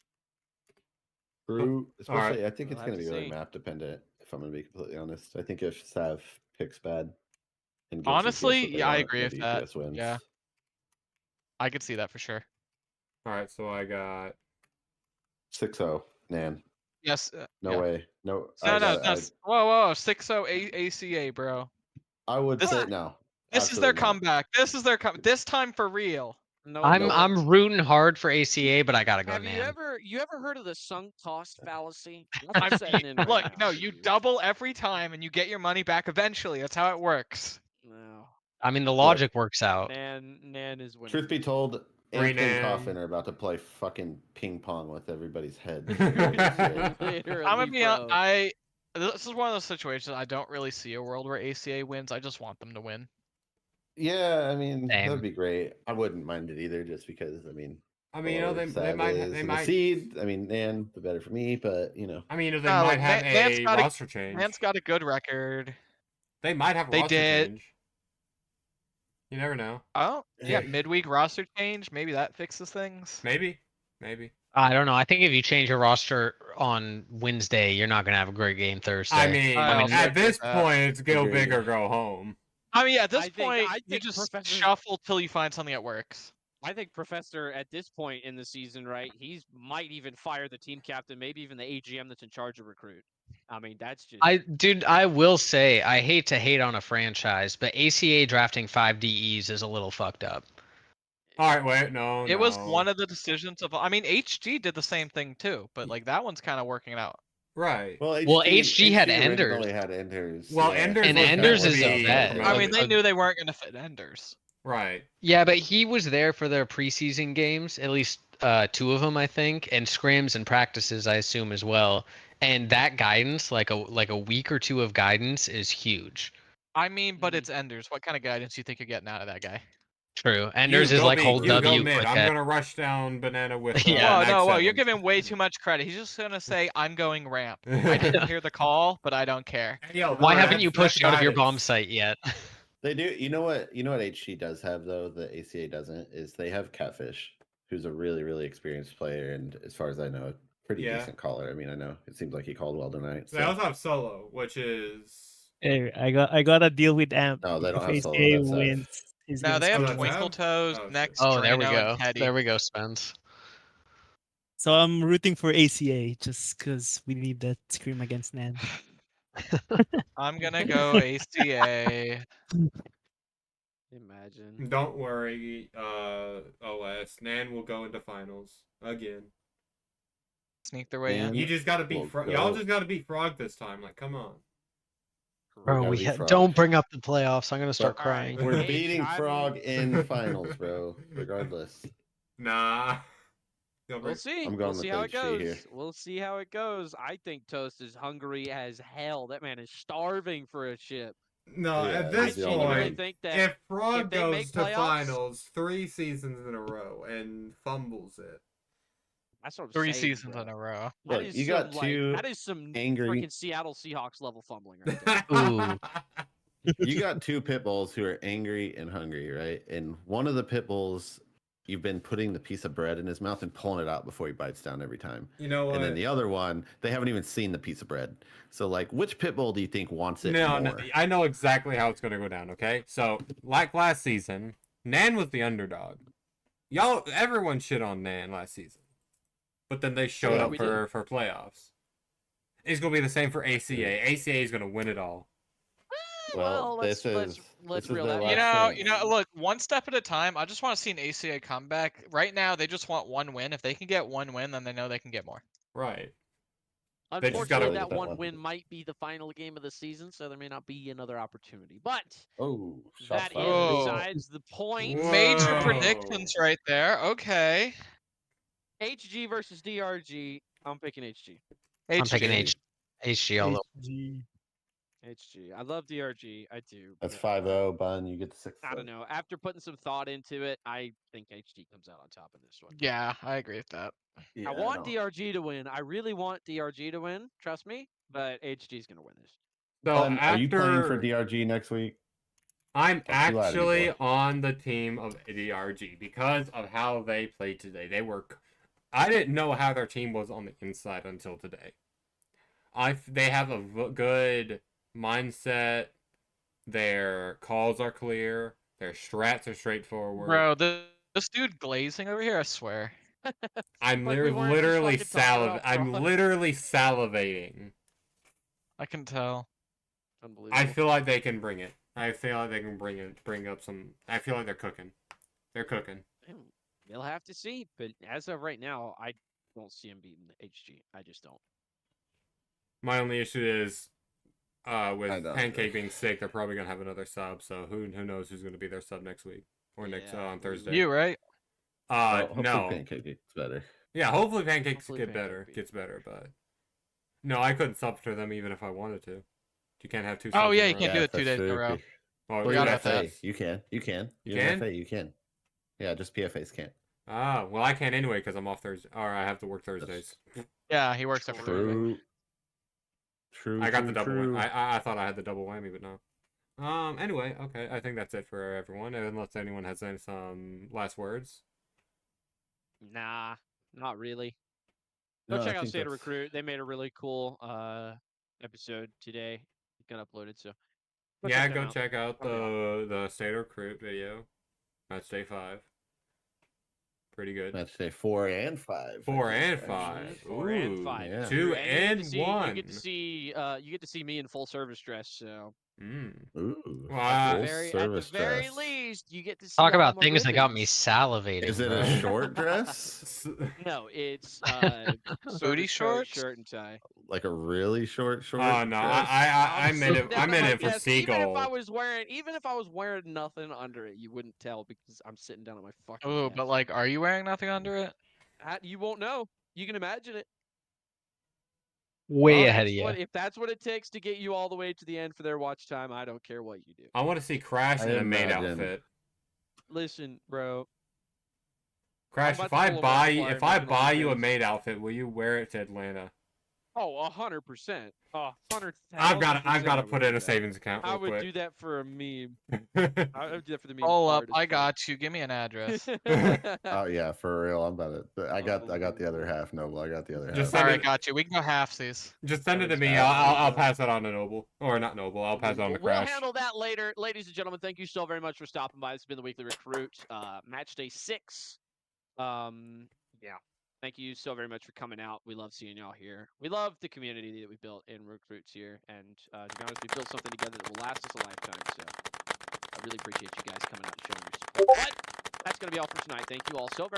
True. Especially, right. I think We'll it's have going to to be really see. map dependent, if I'm going to be completely honest. I think if Sav picks bad and gives Honestly, UPS what they yeah, I want, agree with maybe that. UPS wins. Yeah. I could see that for sure. All right, so I got 6-0, Nan. Yes. No yeah. way. No. No. Whoa. 6-0 ACA, bro. I would This- say no. This is their Absolutely not. comeback. This is their this time for real. No. I'm rooting hard for ACA, but I gotta go Have you Nan. ever heard of the sunk cost fallacy? That's what's setting in right Look, now. no, you double every time and you get your money back eventually. That's how it works. No. I mean, the logic works out. Nan is winning. Truth be told, Free Anthony Nan. Coffin are about to play fucking ping pong with everybody's head. Literally, I'm gonna be bro. this is one of those situations I don't really see a world where ACA wins. I just want them to win. Yeah, I mean, Same. that'd be great. I wouldn't mind it either, just because, I mean, they Sav might is they in might the seed. I mean, Nan, the better for me, but, they No, might like, have Nan's a got a- roster change. Man's got a good record. They might have a They roster did. change. You never know. Oh, yeah, Hey. midweek roster change. Maybe that fixes things. Maybe. I don't know. I think if you change your roster on Wednesday, you're not gonna have a great game Thursday. I mean, I also at agree this with that. point, it's go Agreed. big or go home. I mean, at this I point, you think just Professor- shuffle till you find something that works. I think Professor at this point in the season, right? He's might even fire the team captain, maybe even the AGM that's in charge of recruit. I mean, that's just I will say, I hate to hate on a franchise, but ACA drafting 5 DEs is a little fucked up. All right, wait, no. It was one of the decisions of. I mean, HG did the same thing too, but like that one's kind of working out. Right. well, HG had originally Enders. had Enders. Well, yeah. Enders And was Enders gonna is a be vet. really I mean, they good. knew they weren't going to fit Enders. Right. Yeah, but he was there for their preseason games, at least 2 of them, I think, and scrims and practices, I assume as well. And that guidance, like a week or 2 of guidance, is huge. I mean, but it's Enders. What kind of guidance do you think you're getting out of that guy? True. Enders You is go like B, hold you go W mid. quick I'm head. gonna rush down banana with. Yeah. next Whoa, you're seven. giving way too much credit. He's just gonna say, "I'm going ramp." I didn't hear the call, but I don't care. Hey, yo, Why no, haven't you that's pushed out of your guidance. bomb site yet? They do. You know what HG does have, though, the ACA doesn't, is they have Catfish, who's a really, really experienced player, and as far as I know, a pretty Yeah. decent caller. I mean, I know it seems like he called well tonight. They also have solo, which is Hey, I got to deal with Amp. No, they don't If have solo, ACA that's Sav. wins, he's No, gonna they have that's screw Sav? up. Twinkle Toes, Oh, shit. next. Oh, there we Drano, go. and Teddy. There we go, Spence. So I'm rooting for ACA just because we need that scream against Nan. I'm gonna go ACA. imagine. Don't worry, OS. Nan will go into finals again. Sneak their way in. Man. You just gotta beat We'll Frog. go. Y'all just gotta beat Frog this time. Like, come on. Bro, gotta we beat Frog. don't bring up the playoffs. I'm gonna start But- crying. We're Hey, beating I'm- Frog in finals, bro. Regardless. Nah. You'll We'll bring- see. I'm We'll going see with how it HG goes. here. We'll see how it goes. I think Toast is hungry as hell. That man is starving for a chip. No, Yeah, at I this the only genuinely point, think that if Frog if they goes make to playoffs- finals 3 seasons in a row and fumbles it, That's what I'm 3 saying, seasons bro. in a row. That Look, is you got some, two that is some angry- freaking Seattle Seahawks level fumbling right there. Ooh. You got two pit bulls who are angry and hungry, right? And one of the pit bulls, you've been putting the piece of bread in his mouth and pulling it out before he bites down every time. You know what? And then the other one, they haven't even seen the piece of bread. So, like, which pit bull do you think wants it No, more? I know exactly how it's gonna go down. Okay, so like last season, Nan was the underdog. Everyone shit on Nan last season, but then they showed Yeah, up we for playoffs. It's gonna be the same for ACA. ACA is gonna win it all. Well, let's let's reel their that last back. You know, look, one step at a time. I just want to see an ACA comeback. Right now, they just want one win. If they can get one win, then they know they can get more. Right. They just Unfortunately, gotta- that That one one. win might be the final game of the season, so there may not be another opportunity. But Oh, that is fired. besides the point. Major Whoa. predictions right there. Okay. HG versus DRG. I'm picking HG. I'm picking HG. HG all HG. HG. I love DRG. I do. That's but, 5-0, Bun. You get the 6. I don't know. After putting some thought into it, I think HG comes out on top in this one. Yeah, I agree with that. Yeah, I want DRG to win. I really want DRG to win. Trust me. But HG's going to win this. So Bun, are you playing for after DRG next week? I'm Don't you lie to me, actually boy. on the team of DRG because of how they played today. I didn't know how their team was on the inside until today. They have a good mindset. Their calls are clear. Their strats are straightforward. Bro, this dude glazing over here, I swear. I'm Like we weren't just literally fucking talking about I'm fraud. literally salivating. I can tell. Unbelievable. I feel like they can bring it. I feel like they can bring up some. I feel like they're cooking. They're cooking. We'll have to see. But as of right now, I don't see him beating HG. I just don't. My only issue is with I don't Pancake being sick, they're probably gonna have another sub. So who knows who's gonna be their sub next week or next Yeah, on Thursday? You, right? Hopefully No. Pancake gets better. Yeah, hopefully Pancakes Hopefully gets Pancake better, but no, I couldn't sub for them even if I wanted to. You can't have two. Oh, subs yeah, in a you row. can't do it 2 that's days in a true. row. Oh, Well, Forgot you're about an FA. that. You can. You You're an can? FA. You can. Yeah, just PFAs can't. Ah, well, I can't anyway because I'm off Thursday, or I have to work Thursdays. Yeah, he works every Thursday. True. I got the double. True. I thought I had the double whammy, but no. Anyway, okay. I think that's it for everyone. Unless anyone has some last words. Nah, not really. Go No, I check out think State of that's- Recruit. They made a really cool episode today. It got uploaded, so Yeah, them go out. check out Probably the State of Recruit video. Matchday 5. Pretty good. Matchday 4 and 5. 4 and actually. 5. 4 and Ooh, 5. yeah. 2 And and you 1. get to see me in full service dress. So Ooh. Wow. full at the service very dress. least, you get to see Talk all about my things that got me ribbons. salivating. Is it bro. a short dress? No, it's Booty service coat, shorts? shirt and tie. Like a really short Oh no, dress? I meant it. I Down meant on it my for desk. Even if I Seagull. was wearing nothing under it, you wouldn't tell because I'm sitting down at my fucking. Oh, desk. but like, are you wearing nothing under it? You won't know. You can imagine it. Way Well, ahead of that's you. if that's what it takes to get you all the way to the end for their watch time, I don't care what you do. I want to see Crash I in a maid imagine. outfit. Listen, bro. Crash, about if to I pull a buy Markiplier if I and put it on buy my you a face. maid outfit, will you wear it to Atlanta? Oh, 100%. 100,000%. I've got to I put would it in do a that. savings account I real would quick. do that for a meme. I would do that for the meme. Roll up. hard as I fuck. got you. Give me an address. Oh yeah, for real. I'm about it. I got the other half, Noble. I got the other Just half. send All it- right, got you. We can go halfsies. Just send it to Seven's me. bad. I'll pass it on to Noble, or not Noble. I'll pass it on to We'll Crash. handle that later. Ladies and gentlemen, thank you so very much for stopping by. This has been the Weekly Recruit, match day 6. Yeah. Thank you so very much for coming out. We love seeing y'all here. We love the community that we built in Recruits here. And to be honest, we built something together that will last us a lifetime. So I really appreciate you guys coming out and showing your support. But that's going to be all for tonight. Thank you all so very